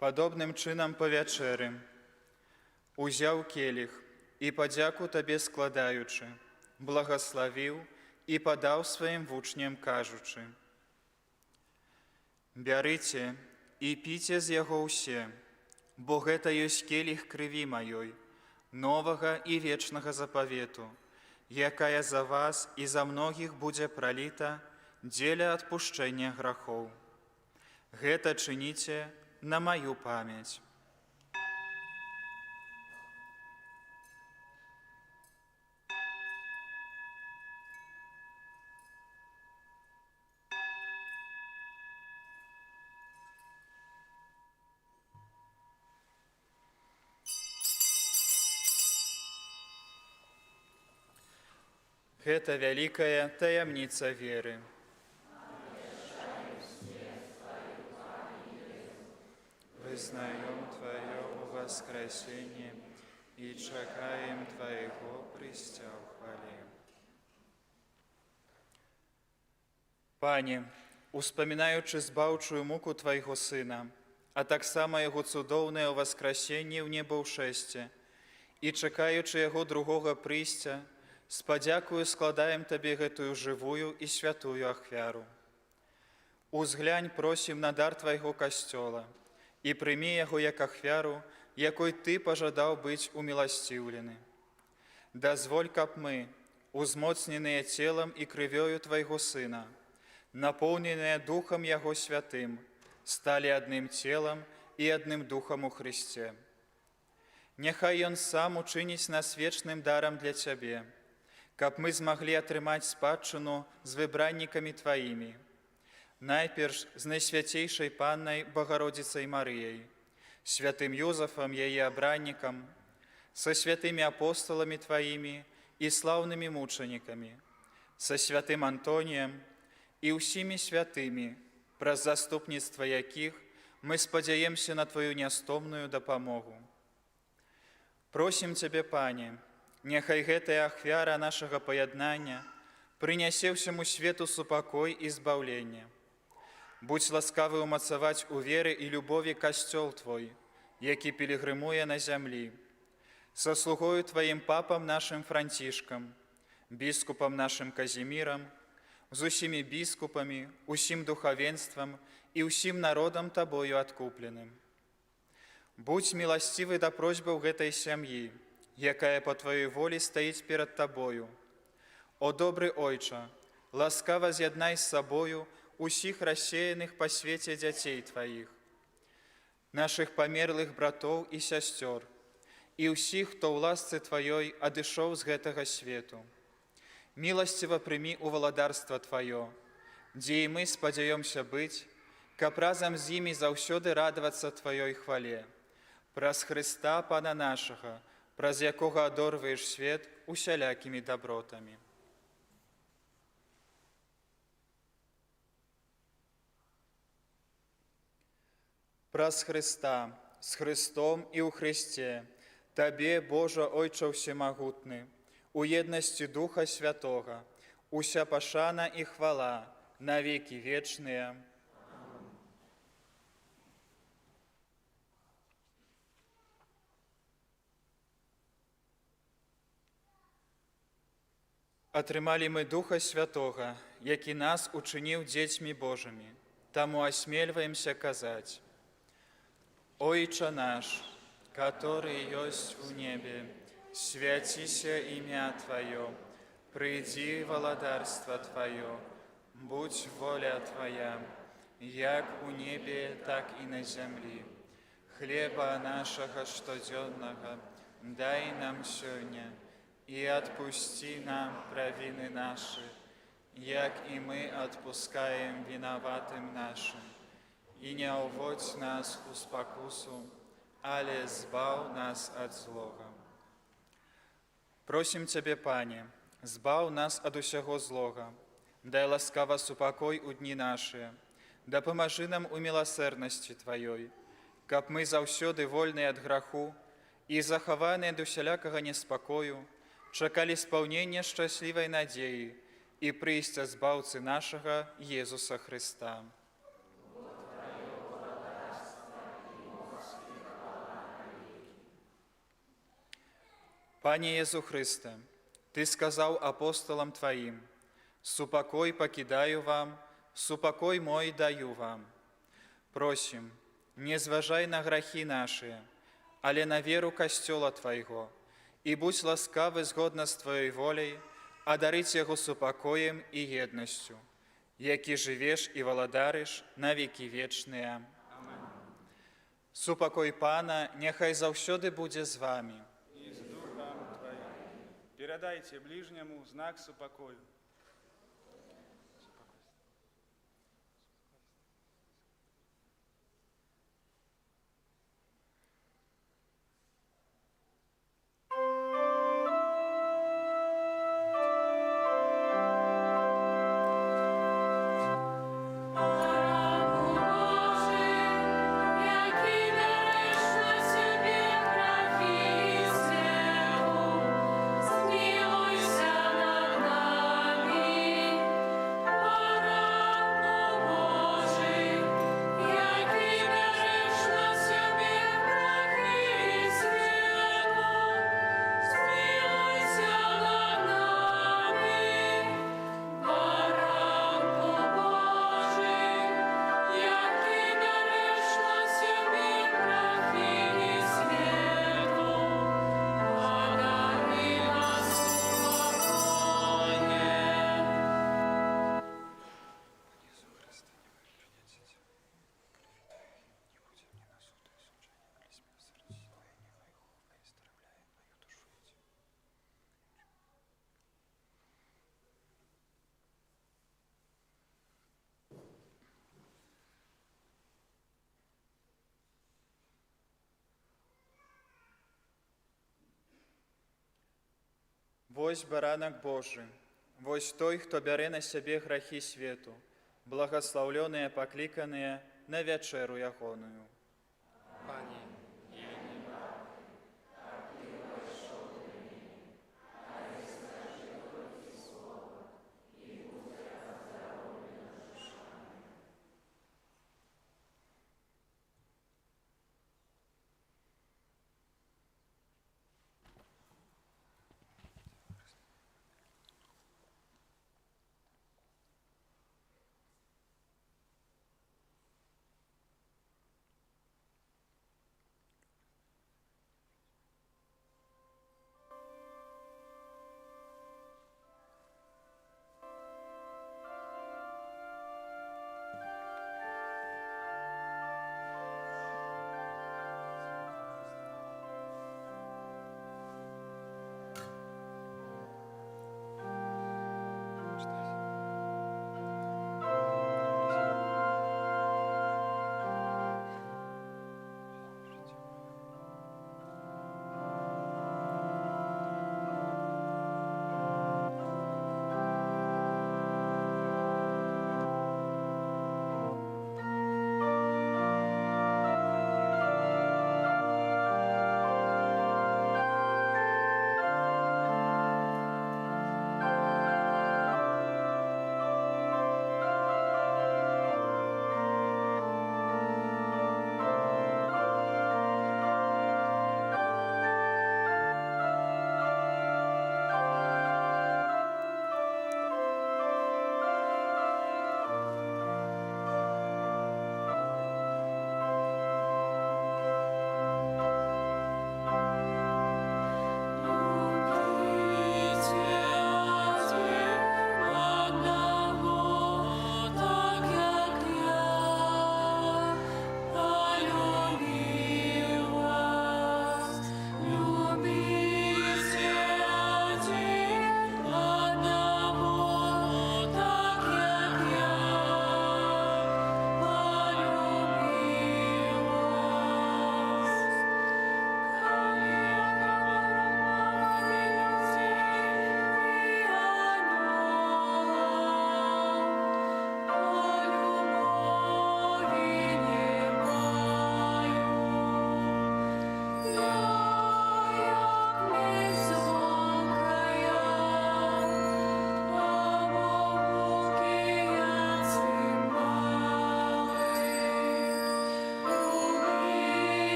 Падобным чынам па вячэры узяў келіх і падзяку Табе складаючы, благаславіў і падаў сваім вучням, кажучы: «Бярыце і піце з яго ўсе, бо гэта ёсць келіх крыві маёй, новага і вечнага запавету, якая за вас і за многіх будзе праліта дзеля адпушчэння грахоў. Гэта чыніце на маю памяць». Гэта вялікая таямніца веры. Вызнаем Твое воскресение и чекаем Твоего прийстя в хвале. Пане, успамінаючы збаўчую муку Твайго Сына, а таксама Яго цудоўнае воскресенне ў небаўшэсце, і чакаючы Яго другога прыйсця, з падзякою складаем Табе гэтую жывую і святую ахвяру. Узглянь, просім, на дар Твайго касцёла і прымі яго як ахвяру, якой Ты пажадаў быць уміласціўлены. Дазволь, каб мы, узмоцненные телом и кровью Твоего Сына, наполненные Духом Его Святым, стали одним телом и одним Духом у Христе. Нехай Ён сам учинить нас вечным даром для Тебе, каб мы змогли атрымаць спадчыну з выбраннікамі Тваімі, найперш з Найсвятейшай Паннай Богородицей Марыяй, святым Юзафом, яе абраннікам, со святыми апостолами Твоими и славными мучениками, со святым Антонием и усими святыми, праз заступництва яких мы спадзяемся на Твою нястомную дапамогу. Просім Цябе, Пане, няхай гэтая ахвяра нашага паяднання прынясе ўсяму свету супакой і збаўленне. Будь ласкавы умацаваць у веры і любові касцёл Твой, які пілігрымуе на зямлі, со слугою Твоим папам нашим Францішкам, біскупам нашим Казімірам, з усімі біскупамі, усім духавенствам і усім народам Табою адкупленым. Будь милостивы да просьбаў гэтай сям'і, якая по Твоей волі стаіць перад Табою. О добры Ойча, ласкава з'яднай з сабою усіх рассеяных па свеце дзяцей Тваіх, нашых памерлых братоў і сясцёр, і ўсіх, хто ў ласцы Тваёй адышоў з гэтага свету. Міласціва прымі ў валадарства Тваё, дзе і мы спадзяёмся быць, каб разам з імі заўсёды радавацца Тваёй хвале. Праз Хрыста, Пана нашага, праз якога адорваеш свет усялякімі дабротамі. Праз Хрыста, з Христом і ў Христе, Табе, Божа Ойча Всемагутны, у еднасці Духа Святога, уся пашана і хвала на векі вечныя. Атрымалі мы Духа Святога, які нас учыніў дзецьмі Божымі, таму асмельваемся казаць: Ойча наш, который есть в небе, святися имя Твое, приди владарство Твое, будь воля Твоя, як у небе, так и на земле. Хлеба нашего штоденного дай нам сегодня, и отпусти нам провины наши, як и мы отпускаем виноватым нашим. И не уводь нас у спокусу, але збав нас от злого. Просим Тебе, Пане, збав нас от усяго злога, дай ласкава супокой у дні наши, дапамажы нам у милосердности Твоей, каб мы заўсёды вольныя ад граху і захаваныя ад усялякага неспакою, чакалі спаўнення шчаслівай надзеі і прыйсця збаўцы нашага Езуса Христа. Пане Езу Христе, Ты сказаў апостолам Твоим: «Супокой покидаю вам, супокой мой даю вам». Просим, не зважай на грахи наши, але на веру касцёла Твоего, и будь ласкавы згодна з Твоей волей адарыць яго супакоем і еднасцю, які жывеш і валадарыш на векі вечныя. Супакой Пана няхай заўсёды будзе з вами. И с Духом Твоим. Передайте ближнему знак супокою. Смилуйся над нами. Вось баранак Божы, вось той, хто бярэ на сябе грахі свету, благаслаўлёныя пакліканыя на вячэру ягоную. Пані,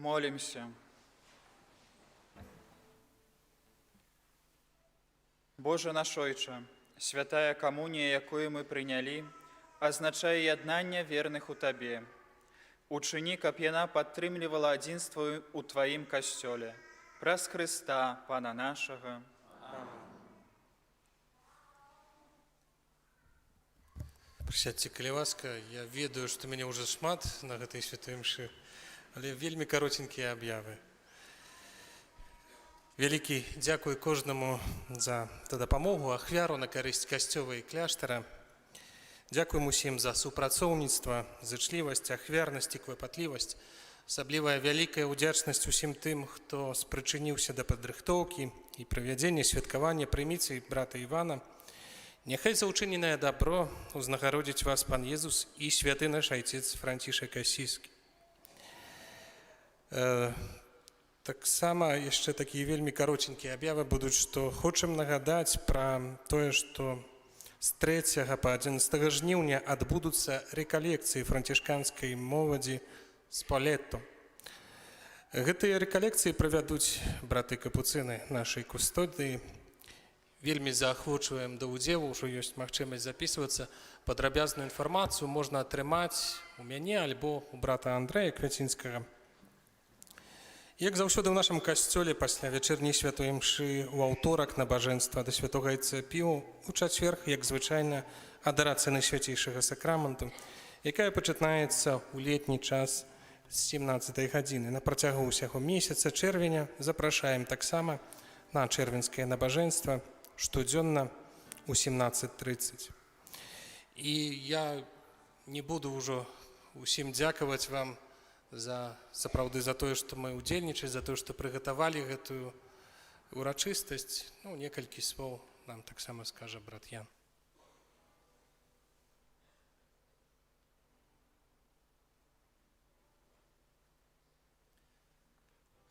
Молимся. Боже наш Ойче, святая камунія, якую мы прынялі, азначае яднанне верных у Табе. Учыні, каб яна падтрымлівала адзінства ў Тваім касцёле. Праз Хрыста, Пана нашага. Прысядьце, калі ласка, я ведаю, што мяне ўжо шмат на гэтай святой мшы, але вельмі каротенькія аб'явы. Вялікі дзякуй кожнаму за дапамогу, ахвяру на карысць касцёла і кляштара. Дзякуем усім за супрацоўніцтва, зычлівасць, ахвярнасць і клапатлівасць. Асаблівая вялікая ўдзячнасць усім тым, хто спрычыніўся да падрыхтоўкі і правядзення святкавання прыміцы брата Івана. Няхай за ўчыненае дабро узнагародзіць вас Пан Езус і святы наш айцец Францішак Асіскі. Таксама яшчэ такія вельмі каротенькія аб'явы будуць, што хочам нагадаць пра тое, што з 3 па 11 жніўня адбудуцца рэкалекцыі францішканскай моладзі з Палетто. Гэтыя рэкалекцыі правядуць браты капуцыны нашай кустодыі. Вельмі заахвочваем да ўдзелу, ўжо ёсць магчымасць запісвацца. Падрабязную інфармацыю можна атрымаць у мяне альбо у брата Андрэя Квяцінскага. Як заўсёды ў нашым касцёле пасля вячэрняй святой мшы ў аўторак набажэнства да святога Іцэпіу, у чацверг, як звычайна, адарацыя найсвяцейшага сакраменту, якая пачынаецца ў летні час з 17 гадзіны. На працягу ўсяго месяца чэрвеня запрашаем таксама на чэрвеньскае набажэнства штодзённа ў 17:30. І я не буду ўжо усім дзякаваць вам сапраўды за тое, што мы ўдзельнічаць, за тое, што прыгатавалі гэтую урачыстасць. Некалькі слоў нам таксама скажа брат Ян.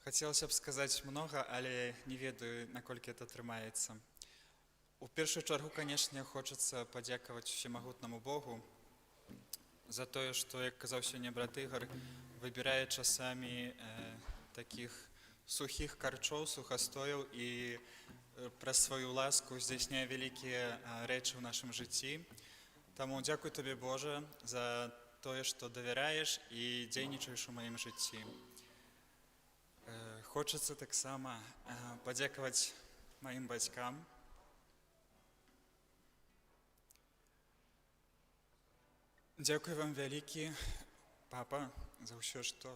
Хацелася б сказаць многа, але не ведаю, наколькі это атрымаецца. У першую чаргу, канешне, хочацца падзякаваць усемагутнаму Богу за тое, што, як казаў сёння брат Ігар, выбірае часамі такіх сухіх карчоў, сухастояў і праз сваю ласку здзяйсняе вялікія рэчы ў нашым жыцці. Таму дзякуй Табе, Божа, за тое, што давяраеш і дзейнічаеш у маім жыцці. Хочацца таксама падзякаваць маім бацькам. Дзякуй вам вялікі, папа, за ўсё, што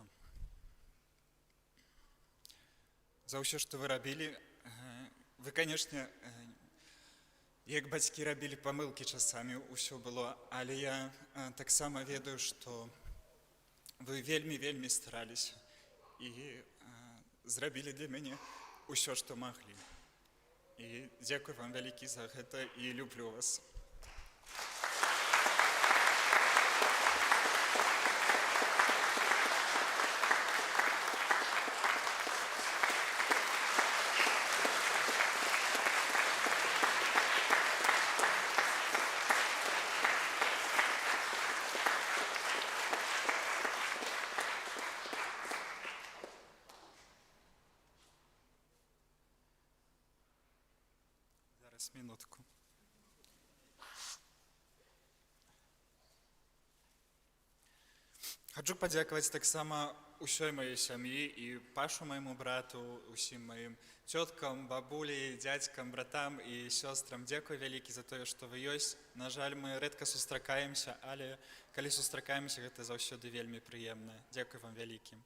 вы рабілі. Вы, канешне, як бацькі рабілі памылкі часамі, ўсё было, але я таксама ведаю, што вы вельмі стараліся і зрабілі для мяне ўсё, што маглі. І дзякуй вам вялікі за гэта і люблю вас. Минутку. Хочу падзякаваць таксама ўсёй маёй сям'і і Пашу майму брату, усім маім цёткам, бабулі, дзядзькам, братам і сёстрам. Дзякуй вялікі за тое, што вы ёсць. На жаль, мы рэдка сустракаемся, але калі сустракаемся, гэта заўсёды вельмі прыемна. Дзякуй вам вялікі.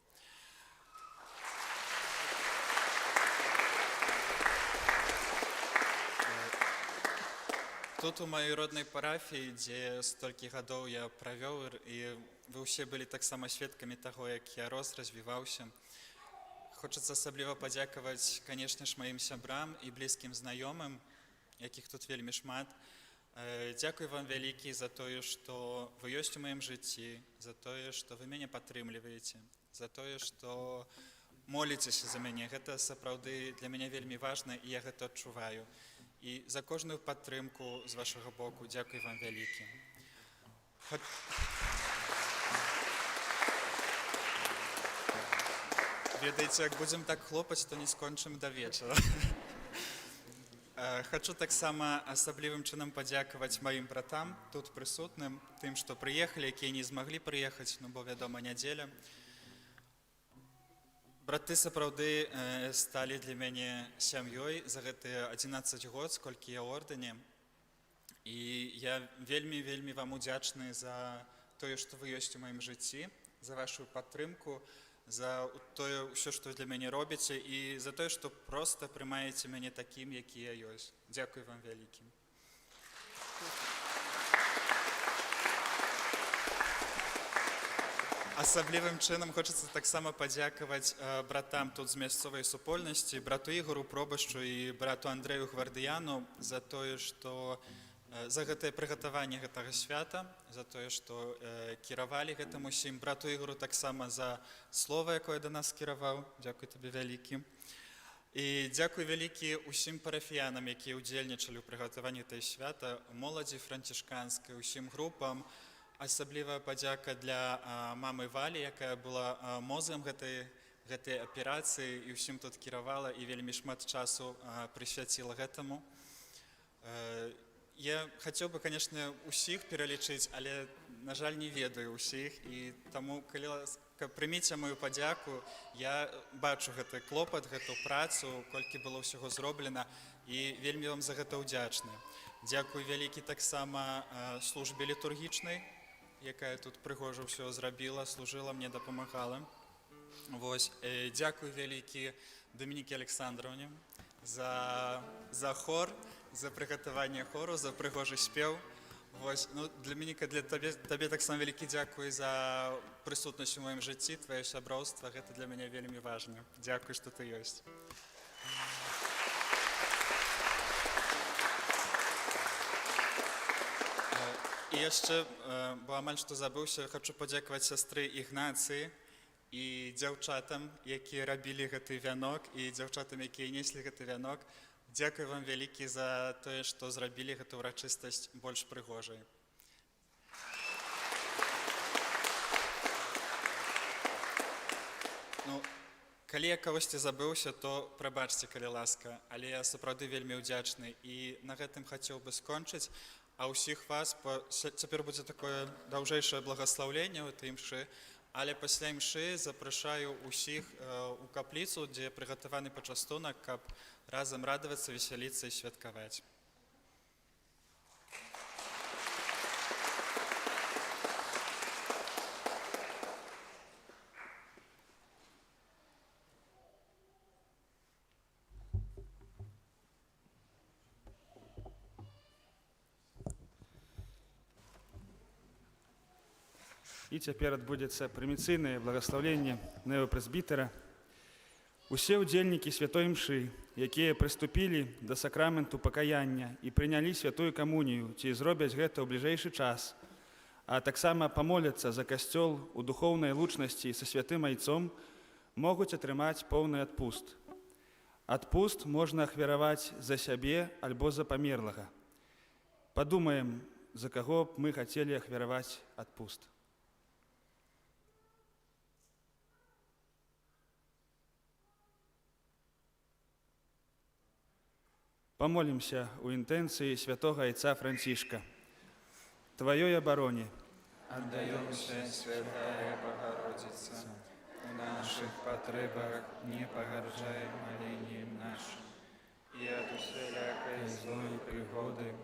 Тут у маёй роднай парафіі, дзе столькі гадоў я правёў, і вы ўсе былі таксама сведкамі таго, як я рос, развіваўся. Хочацца асабліва падзякаваць, канешне ж, маім сябрам і блізкім знаёмым, якіх тут вельмі шмат. Дзякуй вам вялікі за тое, што вы ёсць у маім жыцці, за тое, што вы мяне падтрымліваеце, за тое, што моліцеся за мяне. Гэта сапраўды для мяне вельмі важна, і я гэта адчуваю. І за кожную падтрымку з вашага боку дзякуй вам вялікі. Ведаеце, як будзем так хлопаць, то не скончым да вечара. Хачу таксама асаблівым чынам падзякаваць маім братам, тут прысутным, тым, што прыехалі, якія не змаглі прыехаць, ну бо, вядома, нядзеля. Браты сапраўды сталі для мяне сям'ёй за гэтыя 11 год, сколькі я ў ордэне. І я вельмі вам удзячны за тое, што вы ёсць у маім жыцці, за вашу падтрымку, за тое ўсё, што для мяне робіце, і за тое, што проста прымаеце мяне такім, які я ёсць. Дзякуй вам вялікі. Асаблівым чынам хочацца таксама падзякаваць братам тут з мясцовай супольнасці, брату Ігору Пробашчу і брату Андрэю Гвардыяну за тое, што за гэтае прыгатаванне гэтага свята, за тое, што кіравалі гэтым усім. Брату Ігору таксама за слова, якое да нас кіраваў. Дзякуй табе вялікі. І дзякуй вялікі ўсім парафіянам, якія ўдзельнічалі ў прыгатаванні гэтай свята, моладзі францішканскай, усім групам. Асаблівая падзяка для мамы Валі, якая была мозгам гэтай аперацыі і ўсім тут кіравала і вельмі шмат часу прысвяціла гэтаму. Я хацеў бы, конечно, усіх пералічыць, але, на жаль, не ведаю ўсіх, і таму, калі ласка, прыміце маю падзяку, я бачу гэты клопат, гэту працу, колькі было ўсяго зроблена, і вельмі вам за гэта ўдзячны. Дзякуй вялікі таксама службе літургічнай, якая тут прыгожа ўсё зрабіла, служыла мне, дапамагала. Дзякуй вялікі Дамінікі Александровне за хор, за прыгатаванне хору, за прыгожы спеў. Дамініка, для табе таксама вялікі дзякуй за прысутнасць у маім жыцці, твае сяброўства, гэта для мяне вельмі важна. Дзякуй, што ты ёсць. І яшчэ, бо амаль што забыўся, хачу падзякаваць сястры Ігнацыі і дзяўчатам, якія рабілі гэты вянок, і дзяўчатам, якія неслі гэты вянок. Дзякуй вам вялікі за тое, што зрабілі гэту ўрачыстасць больш прыгожай. Калі я кагосьці забыўся, то прабачце, калі ласка, але я сапраўды вельмі ўдзячны і на гэтым хацеў бы скончыць. А ўсіх вас, цяпер будзе такое даўжэйшае благаслаўленне ў этой імшы, але пасля імшы запрашаю ўсіх у капліцу, дзе прыгатаваны пачастунак, каб разам радавацца, весяліцца і святкаваць. І цяпер адбудзецца прыміцыйнае благаслаўленне неапрэсбітара. Усе ўдзельнікі святой імшы, якія прыступілі да сакраменту пакаяння і прынялі святую камунію, ці зробяць гэта ў бліжэйшы час, а таксама памоляцца за касцёл у духоўнай лучнасці са святым айцом, могуць атрымаць поўны адпуст. Адпуст можна ахвяраваць за сябе альбо за памерлага. Падумаем, за каго б мы хацелі ахвяраваць адпуст. Помолимся у интенции святого Отца Францишка. Твоей обороне Отдаемся, Святая Богородица, в наших потребах не погоржай молением нашим, и от усялякой злой пригоды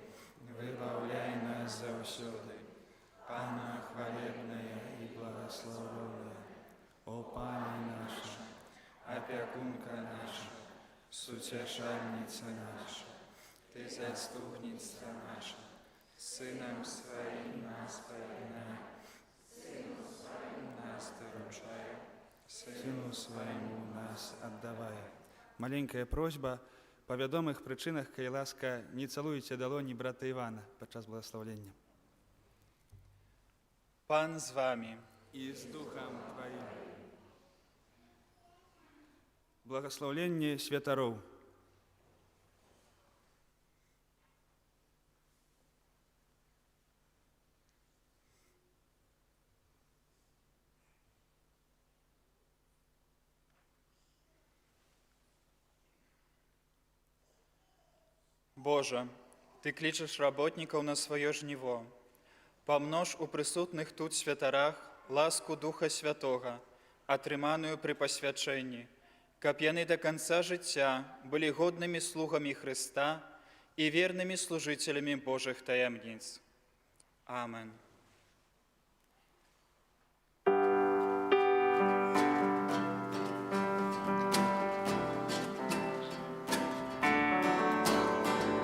выбавляй нас завсёды. Пана хвалебная и благословенная, о Пане наша, опекунка наша, сутешальница наша, Ты заступница наша, Сыном Своим нас повинай, Сыну Своим нас доручай, Сыну Своему нас отдавай. Маленькая просьба, по вядомых причинах, кай ласка, не целуйте долони брата Ивана подчас благословления. Пан з вами. И с Духом Твоим. Благословление святоров. Боже, Ты клічаш работнікаў на сваё жніво. Памнож у прысутных тут святарах ласку Духа Святога, атрыманую пры пасвячэнні, каб яны да канца жыцця былі годнымі слугамі Хрыста і вернымі служителями Божых таямніц. Амен.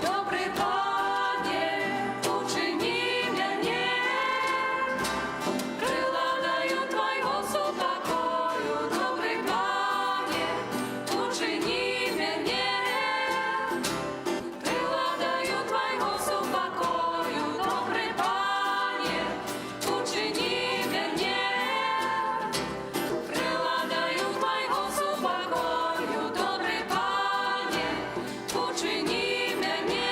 Добрий Пане, учини мене приладою Твоего супокою. Добрий Пане, учини мене приладою Твоего супокою. Добрий Пане, учини мене приладою Твоего супокою. Добрий Пане, учини мене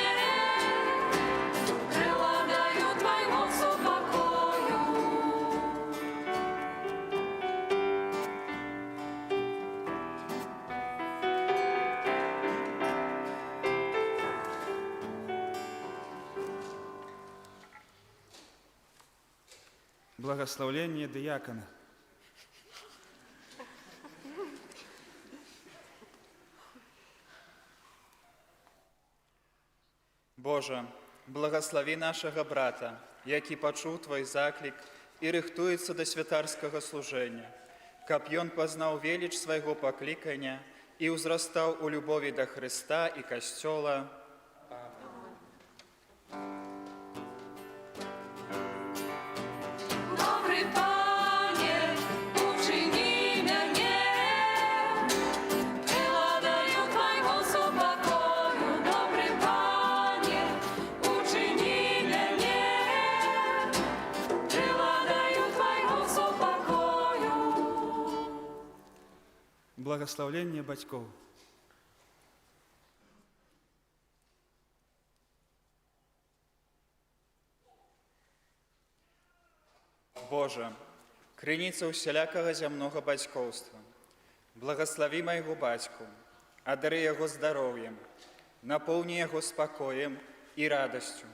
приладою Твоего супокою. Благословление диакона. Боже, благослови нашага брата, які пачуў Твой заклік і рыхтуецца да святарскага служэння, каб ён пазнаў веліч свайго паклікання і ўзрастаў у любові да Хрыста і Касцёла. Добрий Пане, учини мене приладою Твоего супокою. Добрий Пане, учини мене приладою Твоего супокою. Благословление батьков. Боже, крыніца ўсялякага зямнога бацькоўства, благослови майго бацьку, адары яго здароўем, напоўні яго спакоем і радасцю,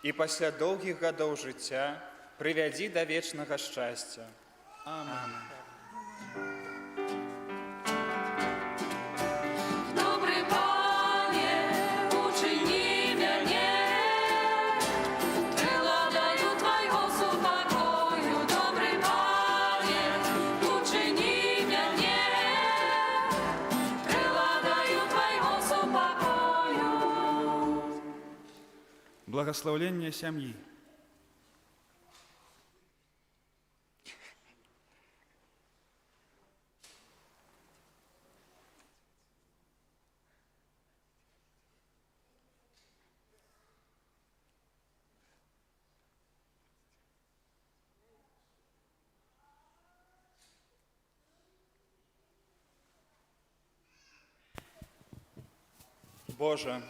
і пасля доўгіх гадоў жыцця прывядзі да вечнага шчасця. Амен. Добрий Пане, учини мене приладою Твоего супокою. Добрий Пане, учини мене приладою Твоего супокою. Благословление семьи. Боже,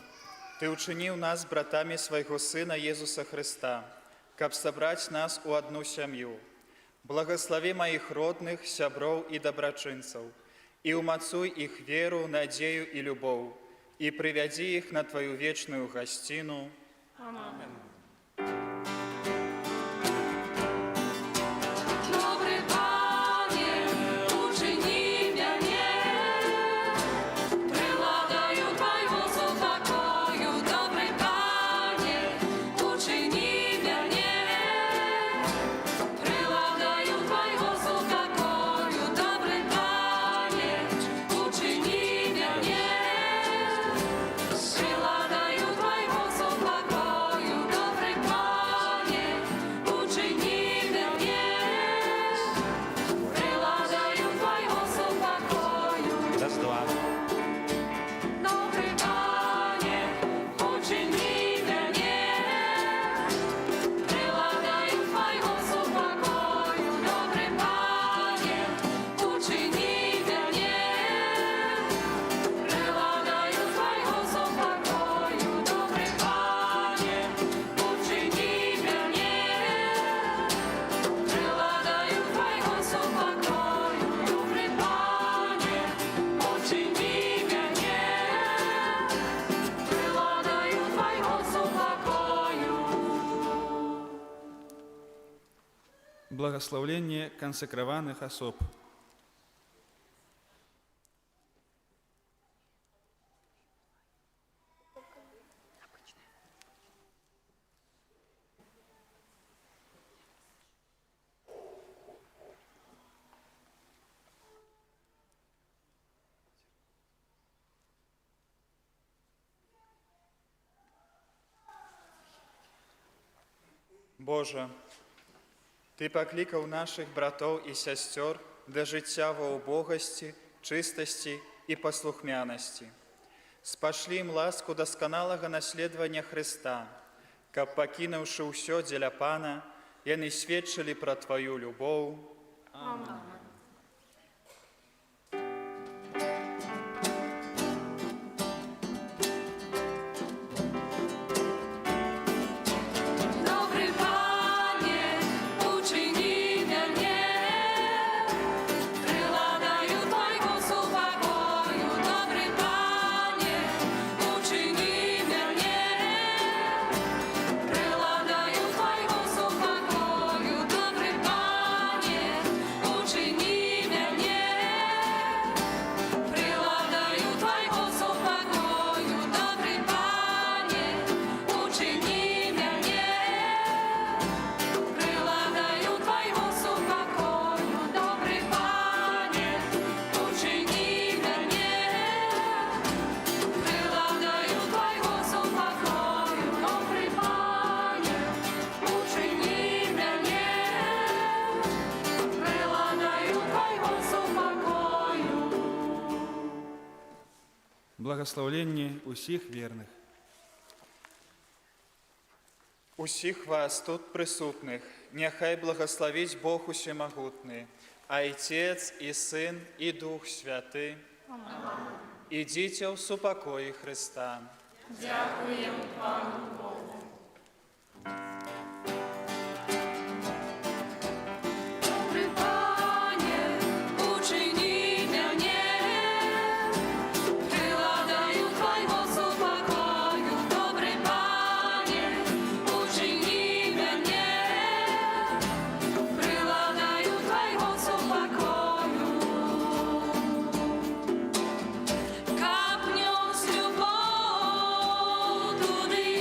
Ты учыніў нас братамі свайго Сына Езуса Хрыста, каб сабраць нас у адну сям'ю. Благослови маіх родных, сяброў і дабрачынцаў, і ўмацуй іх веру, надзею і любоў, і прывядзі іх на Тваю вечную гасціну. Добрий Пане, учини мене приладою Твоего супокою. Добрий Пане, учини мене приладою Твоего супокою. Добрий Пане, учини мене приладою Твоего супокою. Благословление консекрованных особ. Боже, Ты покликав наших братов і сестер до життя во убогості, чистості і послухмяності. Спашлі им ласку досконалого наследования Христа, каб, покинувши ўсё дзеля Пана, яны сведчылі пра Твою любоў. Добрый Пане, учини mnie, приладаю Твоего супокою. Добрый Пане, учини mnie, приладаю Твоего супокою. Добрый Пане, учини mnie, приладаю Твоего супокою. Добрый Пане, учини mnie, приладаю Твоего супокою. Добрый Пане, учини mnie, приладаю Твоего супокою. Добрый Пане, учини mnie, приладаю Твоего супокою. Благословление усіх вірних. Усіх вас тут присутних, нехай благословить Бог Усемогутний, Отець і Син, і Дух Святий. Ідіть у супокої Христа. Добрый Пане, учини mnie, приладаю Твоего супокою. Добрый Пане, учини mnie, приладаю Твоего супокою. Каб нёс любов туди,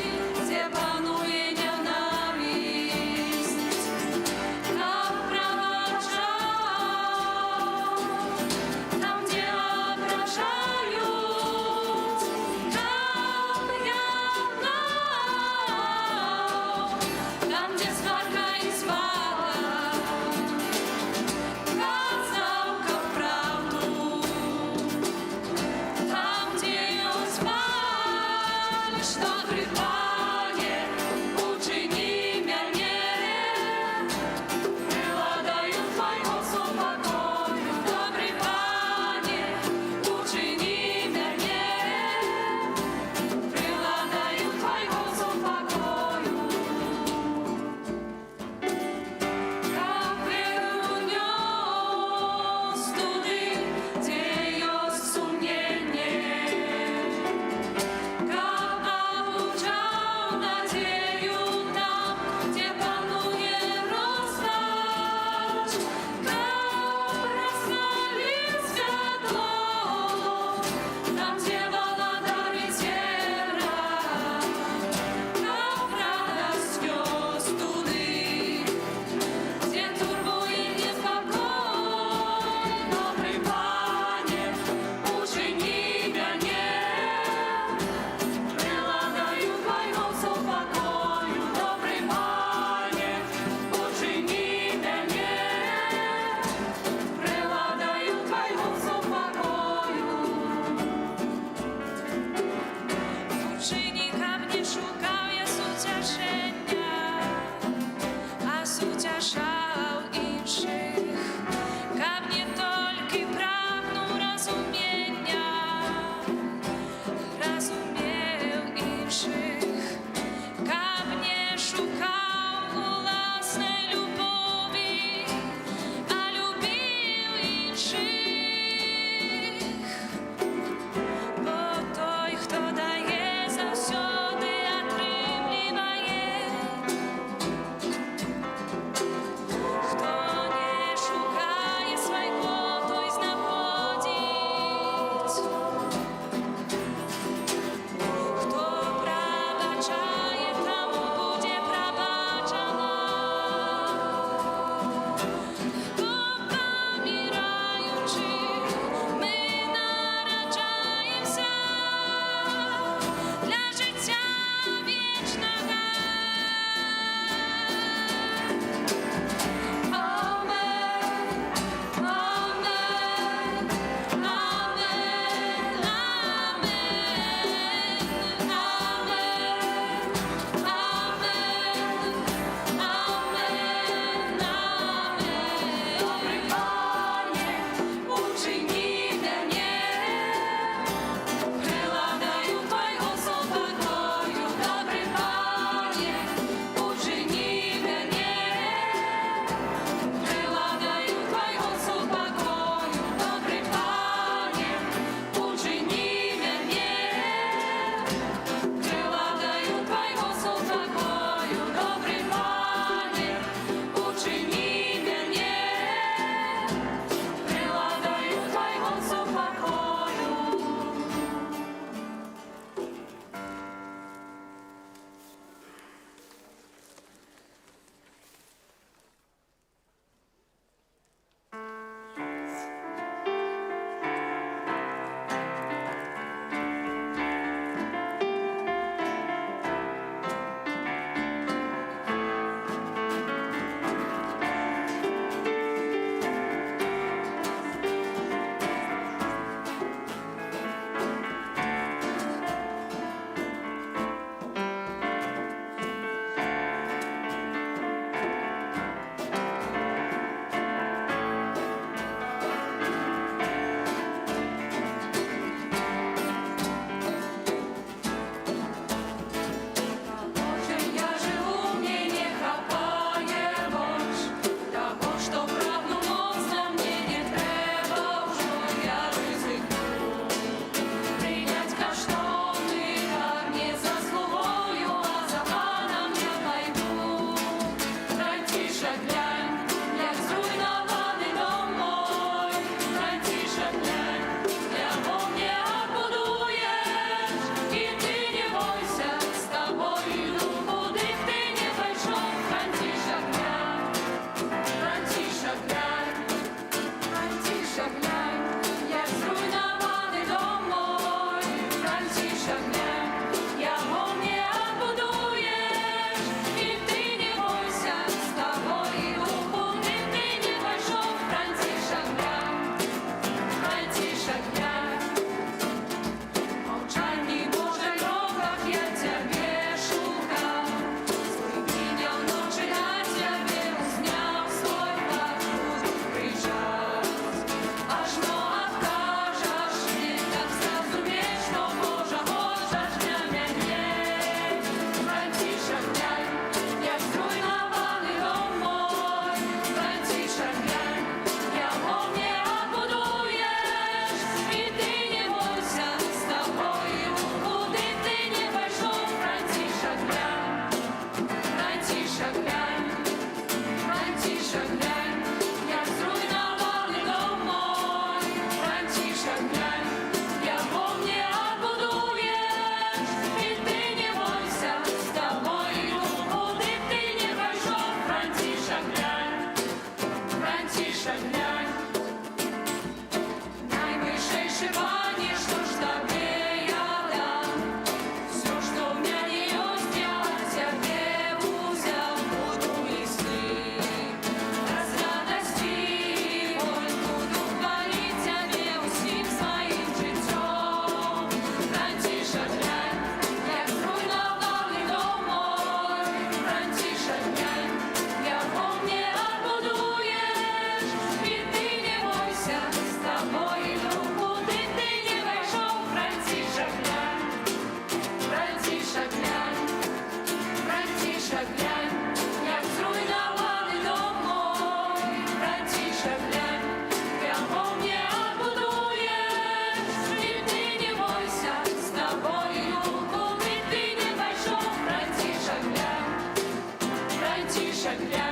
wszak wiara.